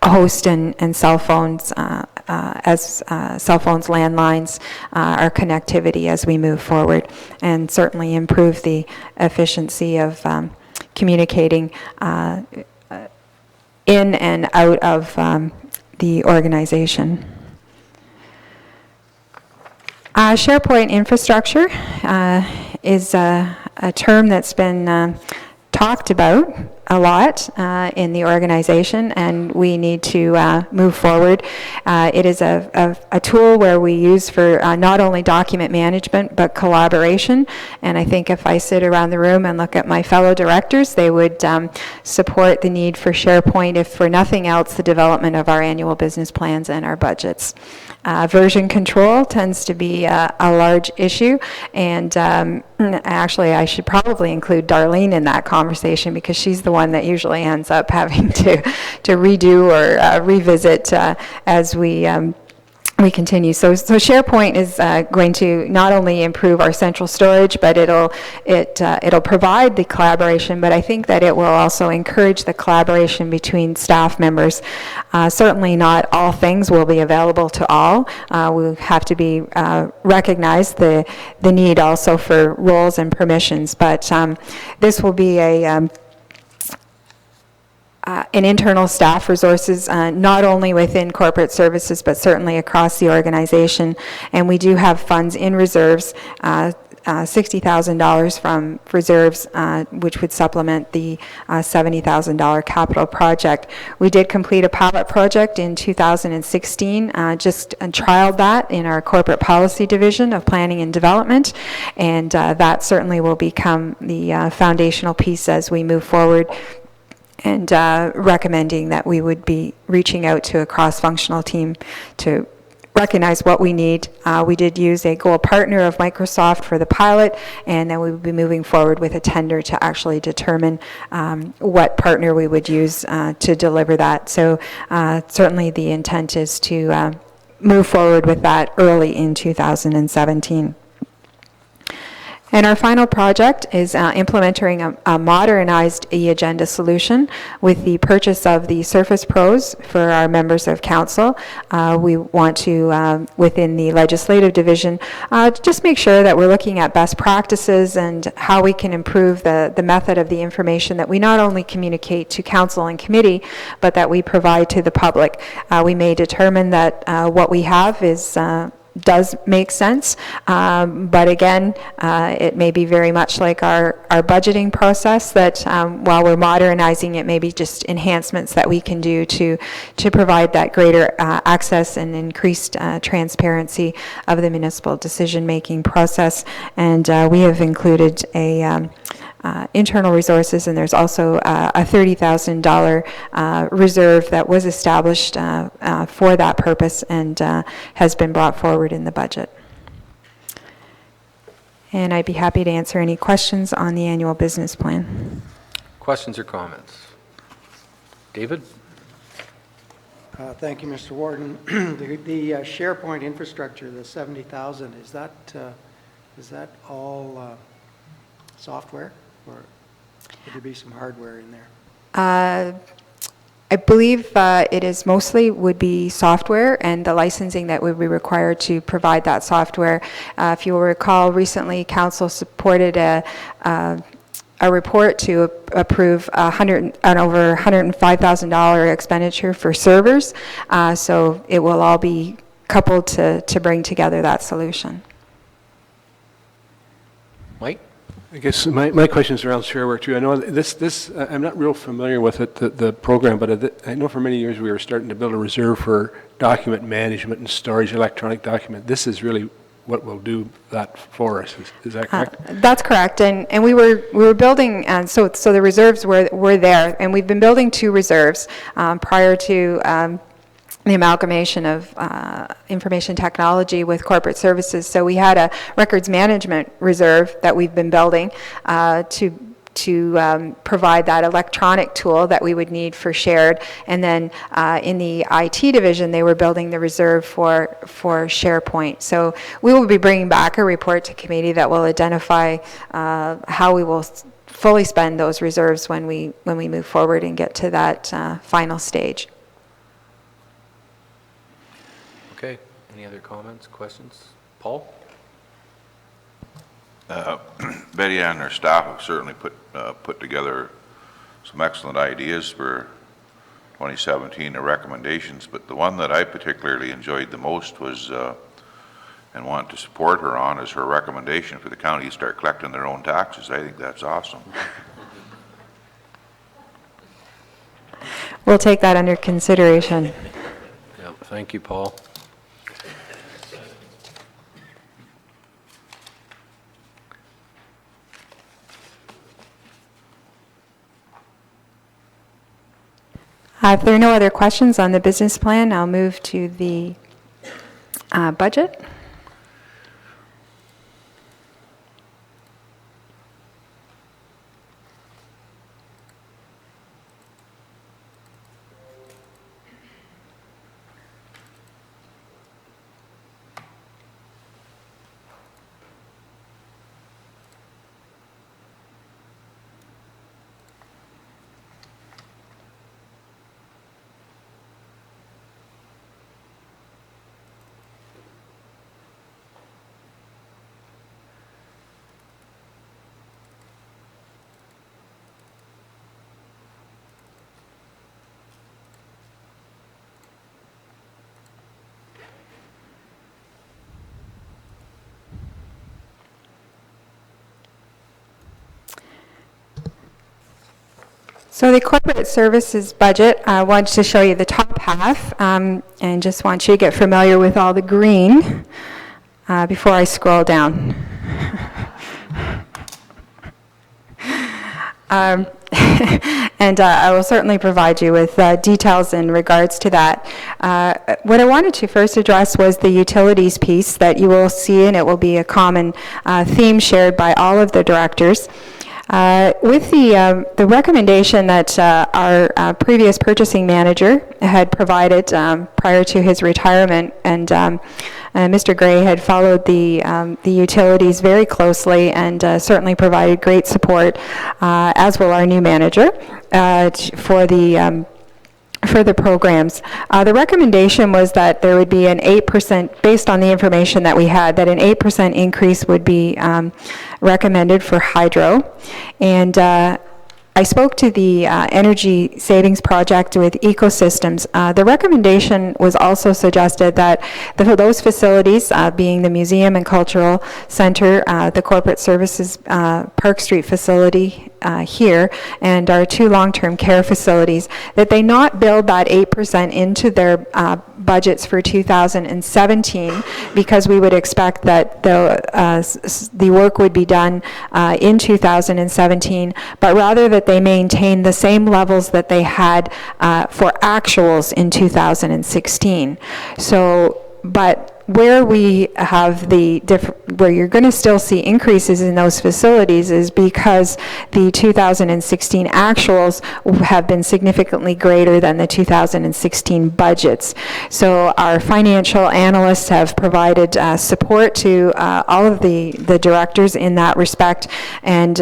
host and cell phones, as cell phones, landlines, our connectivity as we move forward, and certainly improve the efficiency of communicating in and out of the organization. SharePoint infrastructure is a term that's been talked about a lot in the organization, and we need to move forward. It is a tool where we use for not only document management but collaboration, and I think if I sit around the room and look at my fellow directors, they would support the need for SharePoint, if for nothing else, the development of our annual business plans and our budgets. Version control tends to be a large issue, and actually I should probably include Darlene in that conversation, because she's the one that usually ends up having to redo or revisit as we continue. So SharePoint is going to not only improve our central storage, but it'll provide the collaboration, but I think that it will also encourage the collaboration between staff members. Certainly not all things will be available to all. We have to be recognize the need also for roles and permissions, but this will be an internal staff resources, not only within corporate services, but certainly across the organization. And we do have funds in reserves, $60,000 from reserves, which would supplement the $70,000 capital project. We did complete a pilot project in 2016, just trialed that in our corporate policy division of planning and development, and that certainly will become the foundational piece as we move forward, and recommending that we would be reaching out to a cross-functional team to recognize what we need. We did use a gold partner of Microsoft for the pilot, and then we would be moving forward with a tender to actually determine what partner we would use to deliver that. So certainly the intent is to move forward with that early in 2017. And our final project is implementing a modernized e-agenda solution with the purchase of the Surface Pros for our members of council. We want to, within the legislative division, just make sure that we're looking at best practices and how we can improve the method of the information that we not only communicate to council and committee, but that we provide to the public. We may determine that what we have is does make sense. But again, it may be very much like our budgeting process that while we're modernizing it, maybe just enhancements that we can do to provide that greater access and increased transparency of the municipal decision-making process. And we have included a internal resources, and there's also a $30,000 reserve that was established for that purpose and has been brought forward in the budget. And I'd be happy to answer any questions on the annual business plan. Questions or comments? David? Thank you, Mr. Warden. The SharePoint infrastructure, the 70,000, is that all software, or would there be some hardware in there? I believe it is mostly would be software and the licensing that would be required to provide that software. If you will recall, recently Council supported a report to approve an over $105,000 expenditure for servers. So it will all be coupled to bring together that solution. Mike? I guess my question is around ShareWare too. I know this I'm not real familiar with it, the program, but I know for many years we were starting to build a reserve for document management and storage, electronic document. This is really what will do that for us. Is that correct? That's correct, and we were building, and so the reserves were there, and we've been building 2 reserves prior to the amalgamation of information technology with corporate services. So we had a records management reserve that we've been building to provide that electronic tool that we would need for shared. And then in the IT division, they were building the reserve for SharePoint. So we will be bringing back a report to committee that will identify how we will fully spend those reserves when we move forward and get to that final stage. Okay. Any other comments, questions? Paul? Betty and her staff have certainly put together some excellent ideas for 2017, the recommendations, but the one that I particularly enjoyed the most was, and want to support her on, is her recommendation for the county to start collecting their own taxes. I think that's awesome. We'll take that under consideration. Yeah, thank you, Paul. If there are no other questions on the business plan, I'll move to the budget. So the corporate services budget, I wanted to show you the top half and just want you to get familiar with all the green before I scroll down. And I will certainly provide you with details in regards to that. What I wanted to first address was the utilities piece that you will see, and it will be a common theme shared by all of the directors. With the recommendation that our previous purchasing manager had provided prior to his retirement, and Mr. Gray had followed the utilities very closely and certainly provided great support, as will our new manager, for the programs. The recommendation was that there would be an 8%, based on the information that we had, that an 8% increase would be recommended for hydro. And I spoke to the energy savings project with ecosystems. The recommendation was also suggested that those facilities, being the Museum and Cultural Center, the Corporate Services Park Street facility here, and our 2 long-term care facilities, that they not build that 8% into their budgets for 2017, because we would expect that the work would be done in 2017, but rather that they maintain the same levels that they had for actuals in 2016. So, but where we have where you're going to still see increases in those facilities is because the 2016 actuals have been significantly greater than the 2016 budgets. So our financial analysts have provided support to all of the directors in that respect, and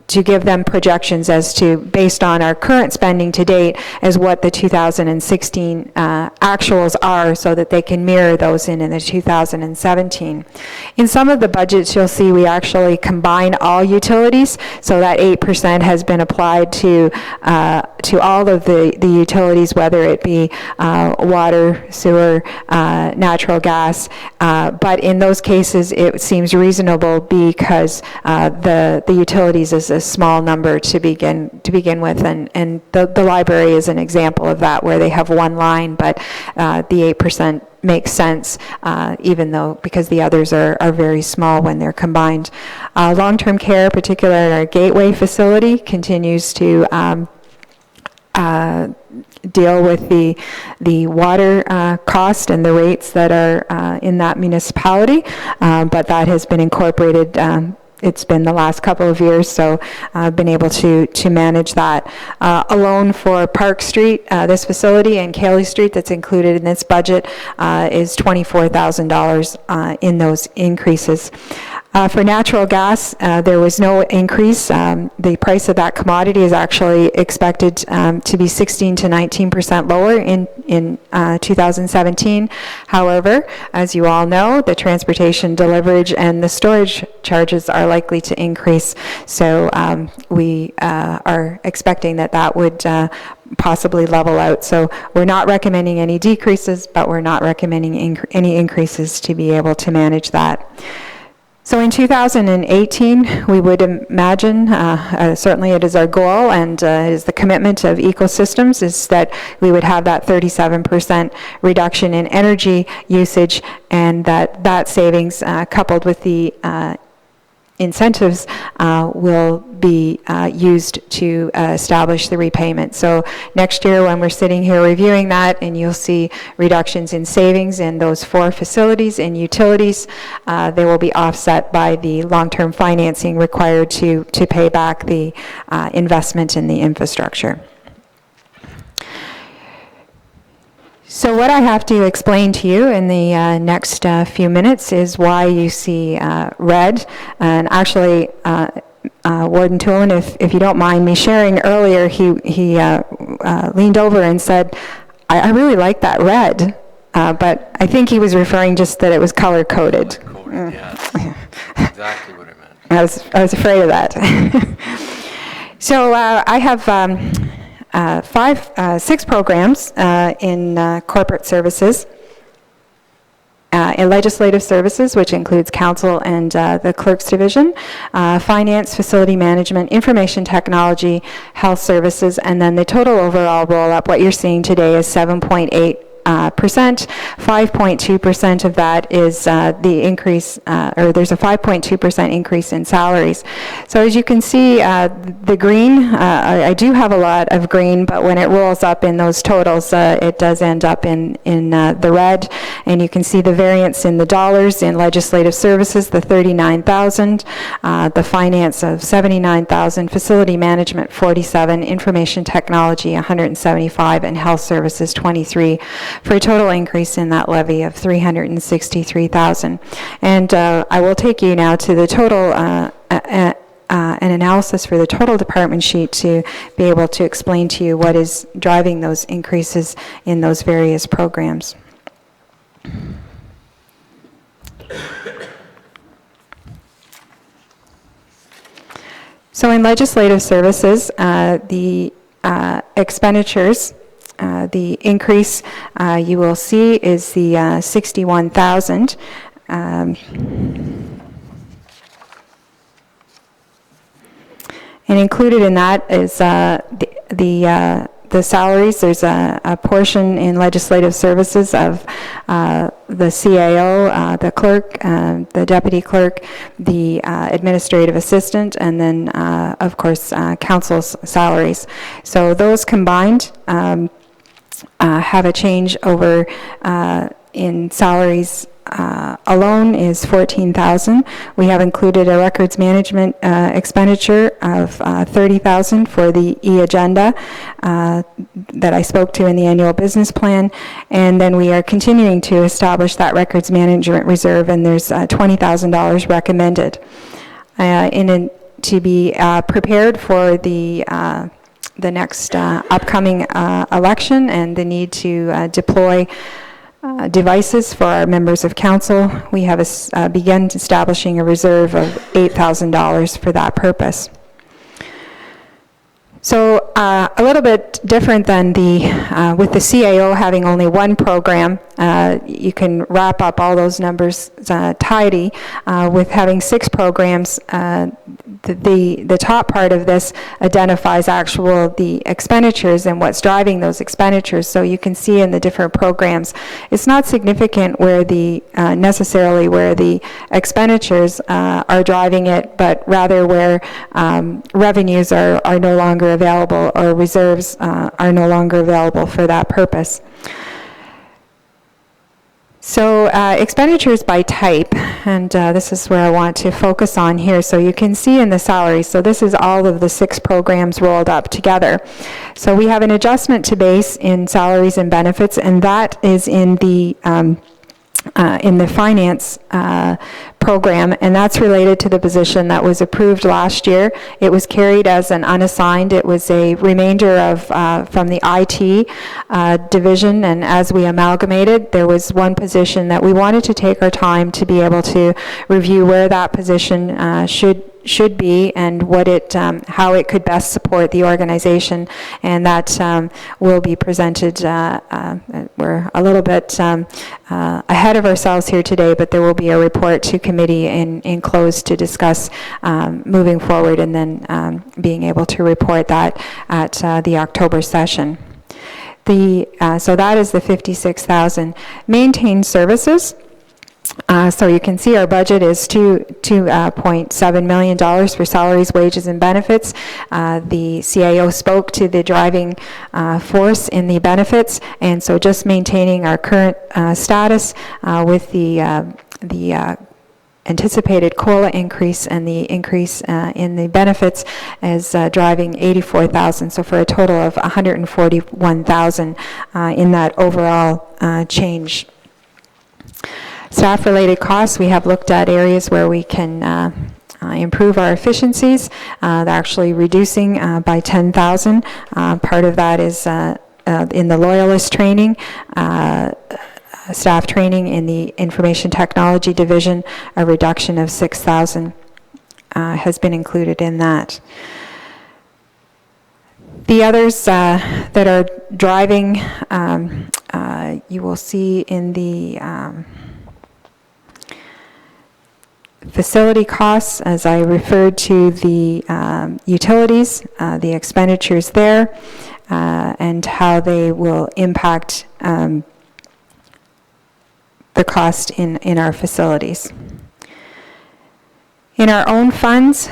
to give them projections as to, based on our current spending to date, as what the 2016 actuals are, so that they can mirror those in the 2017. In some of the budgets, you'll see we actually combine all utilities, so that 8% has been applied to all of the utilities, whether it be water, sewer, natural gas, but in those cases it seems reasonable because the utilities is a small number to begin with, and the library is an example of that, where they have one line, but the 8% makes sense, even though, because the others are very small when they're combined. Long-term care, particularly in our Gateway facility, continues to deal with the water cost and the rates that are in that municipality, but that has been incorporated. It's been the last couple of years, so I've been able to manage that. Alone for Park Street, this facility, and Cayley Street that's included in this budget is $24,000 in those increases. For natural gas, there was no increase. The price of that commodity is actually expected to be 16 to 19% lower in 2017. However, as you all know, the transportation, deliverage, and the storage charges are likely to increase. So we are expecting that would possibly level out. So we're not recommending any decreases, but we're not recommending any increases to be able to manage that. So in 2018, we would imagine, certainly it is our goal, and it is the commitment of ecosystems, is that we would have that 37% reduction in energy usage, and that savings, coupled with the incentives, will be used to establish the repayment. So next year, when we're sitting here reviewing that, and you'll see reductions in savings in those 4 facilities and utilities, they will be offset by the long-term financing required to pay back the investment in the infrastructure. So what I have to explain to you in the next few minutes is why you see red. And actually, Warden Tulin, if you don't mind me sharing, earlier he leaned over and said, I really like that red, but I think he was referring just that it was color-coded. Yes, exactly what I meant. I was afraid of that. So I have 6 programs in corporate services, in legislative services, which includes council and the clerk's division, finance, facility management, information technology, health services, and then the total overall roll-up, what you're seeing today is 7.8%. 5.2% of that is the increase, or there's a 5.2% increase in salaries. So as you can see, the green, I do have a lot of green, but when it rolls up in those totals, it does end up in the red. And you can see the variance in the dollars in legislative services, the 39,000, the finance of 79,000, facility management 47, information technology 175, and health services 23. For a total increase in that levy of 363,000. And I will take you now to the total an analysis for the total department sheet to be able to explain to you what is driving those increases in those various programs. So in legislative services, the expenditures, the increase you will see is the 61,000. And included in that is the salaries. There's a portion in legislative services of the CAO, the clerk, the deputy clerk, the administrative assistant, and then, of course, council's salaries. So those combined have a change over in salaries alone is 14,000. We have included a records management expenditure of 30,000 for the e-agenda that I spoke to in the annual business plan, and then we are continuing to establish that records management reserve, and there's $20,000 recommended to be prepared for the next upcoming election and the need to deploy devices for our members of council. We have begun establishing a reserve of $8,000 for that purpose. So a little bit different than with the CAO having only one program, you can wrap up all those numbers tidy. With having 6 programs, the top part of this identifies the expenditures and what's driving those expenditures. So you can see in the different programs, it's not significant where necessarily where the expenditures are driving it, but rather where revenues are no longer available, or reserves are no longer available for that purpose. So expenditures by type, and this is where I want to focus on here. So you can see in the salaries, so this is all of the 6 programs rolled up together. So we have an adjustment to base in salaries and benefits, and that is in the finance program, and that's related to the position that was approved last year. It was carried as an unassigned. It was a remainder of from the IT division, and as we amalgamated, there was one position that we wanted to take our time to be able to review where that position should be and what how it could best support the organization, and that will be presented. We're a little bit ahead of ourselves here today, but there will be a report to committee in close to discuss moving forward, and then being able to report that at the October session. So that is the 56,000. Maintained services. So you can see our budget is $2.7 million for salaries, wages, and benefits. The CAO spoke to the driving force in the benefits, and so just maintaining our current status with the anticipated COLA increase and the increase in the benefits is driving 84,000. So for a total of 141,000 in that overall change. Staff-related costs, we have looked at areas where we can improve our efficiencies. They're actually reducing by 10,000. Part of that is in the loyalist training, staff training in the information technology division. A reduction of 6,000 has been included in that. The others that are driving, you will see in the facility costs, as I referred to the utilities, the expenditures there, and how they will impact the cost in our facilities. In our own funds,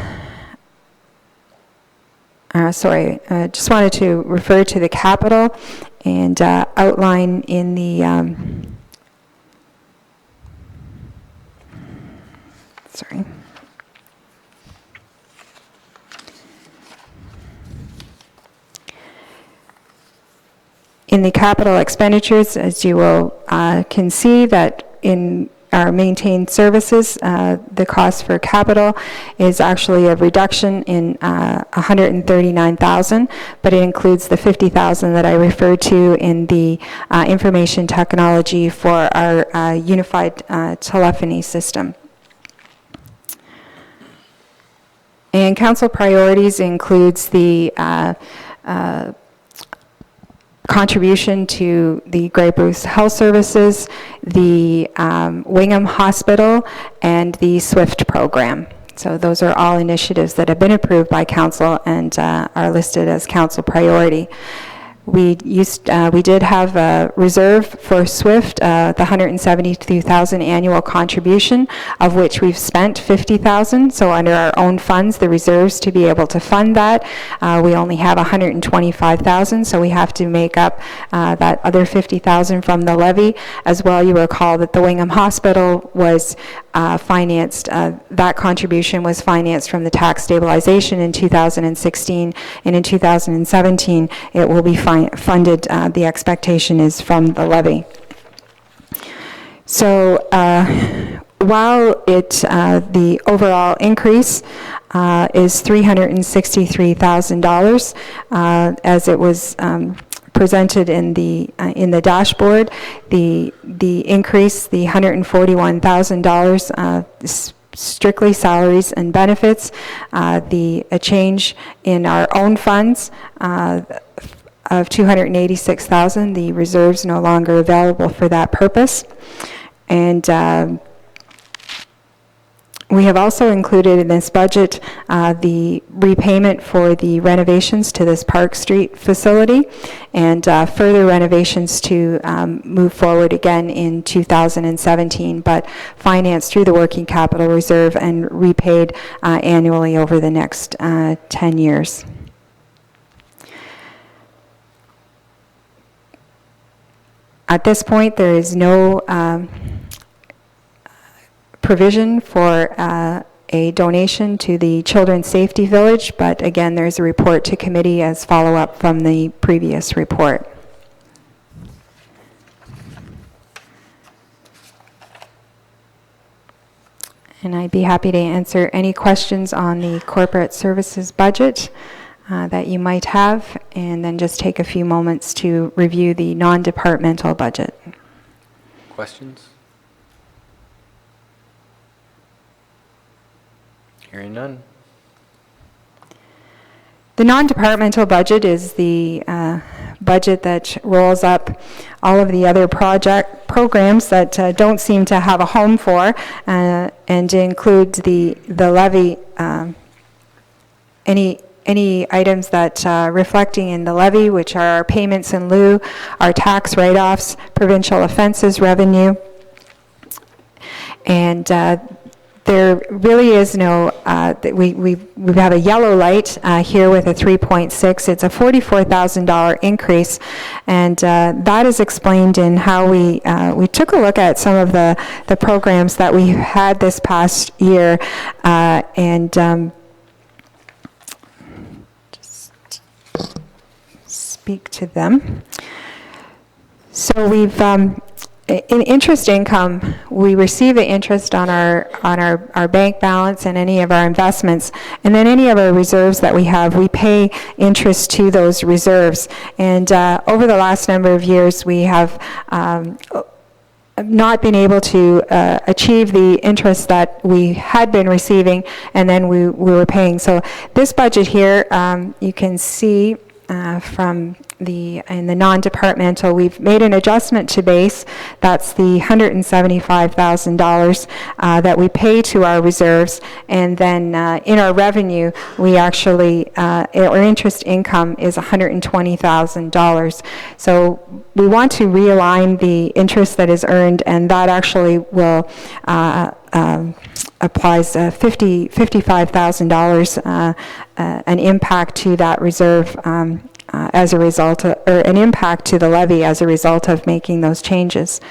just wanted to refer to the capital and outline in the in the capital expenditures, as you will can see that in our maintained services, the cost for capital is actually a reduction in 139,000, but it includes the 50,000 that I referred to in the information technology for our unified telephony system. And council priorities includes the contribution to the Grey Bruce Health Services, the Wingham Hospital, and the SWIFT program. So those are all initiatives that have been approved by council and are listed as council priority. We did have a reserve for SWIFT, the $172,000 annual contribution, of which we've spent $50,000. So under our own funds, the reserves to be able to fund that, we only have $125,000. So we have to make up that other $50,000 from the levy. As well, you recall that the Wingham Hospital was financed. That contribution was financed from the tax stabilization in 2016, and in 2017 it will be funded, the expectation is from the levy. So while the overall increase is $363,000, as it was presented in the dashboard, the increase, the $141,000, strictly salaries and benefits, a change in our own funds of $286,000. The reserves no longer available for that purpose. And we have also included in this budget the repayment for the renovations to this Park Street facility, and further renovations to move forward again in 2017, but financed through the working capital reserve and repaid annually over the next 10 years. At this point, there is no provision for a donation to the Children's Safety Village, but again, there's a report to committee as follow-up from the previous report. And I'd be happy to answer any questions on the corporate services budget that you might have, and then just take a few moments to review the non-departmental budget. Questions? Hearing none. The non-departmental budget is the budget that rolls up all of the other programs that don't seem to have a home for, and includes the levy, any items that reflecting in the levy, which are our payments in lieu, our tax write-offs, provincial offenses revenue, and there really is no, we have a yellow light here with a 3.6. It's a $44,000 increase, and that is explained in how we took a look at some of the programs that we had this past year, and just speak to them. So we've in interest income, we receive the interest on our bank balance and any of our investments, and then any of our reserves that we have, we pay interest to those reserves. And over the last number of years, we have not been able to achieve the interest that we had been receiving, and then we were paying. So this budget here, you can see from in the non-departmental, we've made an adjustment to base. That's the $175,000 that we pay to our reserves, and then in our revenue, we actually our interest income is $120,000. So we want to realign the interest that is earned, and that actually will applies $55,000 an impact to that reserve as a result of, or an impact to the levy as a result of making those changes.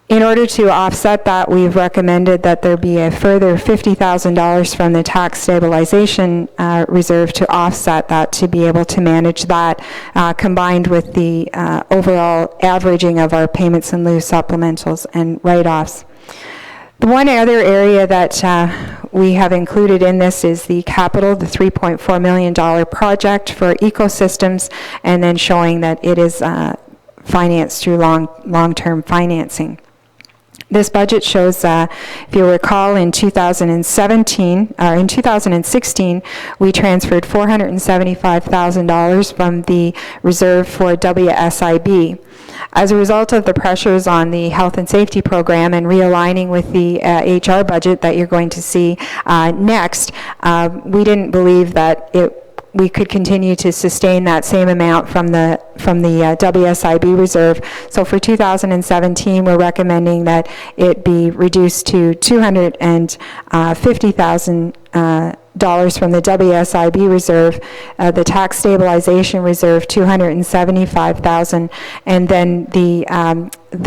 In order to offset that, we've recommended that there be a further $50,000 from the tax stabilization reserve to offset that, to be able to manage that, combined with the overall averaging of our payments in lieu, supplementals, and write-offs. The one other area that we have included in this is the capital, the $3.4 million project for ecosystems, and then showing that it is financed through long-term financing. this budget shows, if you recall, in 2016, we transferred $475,000 from the reserve for WSIB. As a result of the pressures on the health and safety program and realigning with the HR budget that you're going to see next, we didn't believe that we could continue to sustain that same amount from the WSIB reserve. So for 2017, we're recommending that it be reduced to $250,000 from the WSIB reserve, the tax stabilization reserve $275,000, and then the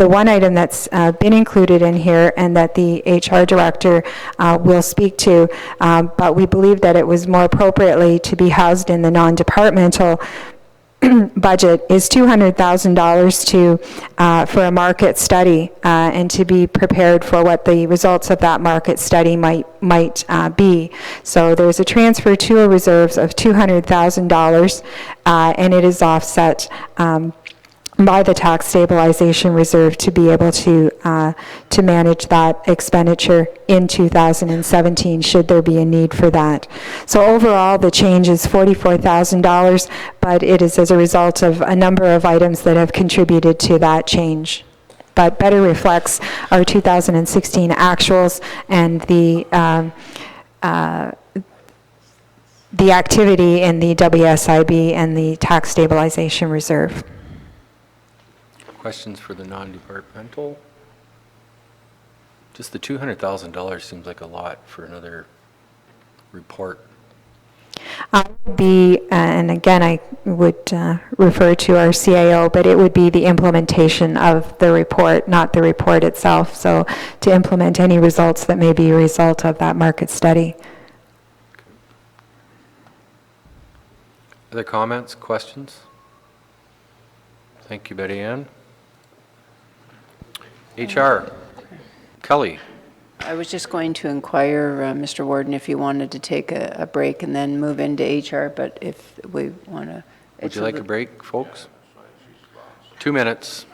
one item that's been included in here and that the HR director will speak to, but we believe that it was more appropriately to be housed in the non-departmental budget, is $200,000 for a market study and to be prepared for what the results of that market study might be. So there's a transfer to a reserves of $200,000 and it is offset by the tax stabilization reserve to be able to manage that expenditure in 2017 should there be a need for that. So overall, the change is $44,000, but it is as a result of a number of items that have contributed to that change, but better reflects our 2016 actuals and the activity in the WSIB and the tax stabilization reserve. Questions for the non-departmental? Just the $200,000 seems like a lot for another report. And again, I would refer to our CAO, but it would be the implementation of the report, not the report itself. So to implement any results that may be a result of that market study. Other comments, questions? Thank you, Betty Ann. HR, Kelly. I was just going to inquire, Mr. Warden, if you wanted to take a break and then move into HR, but if we want to... Would you like a break, folks? 2 minutes.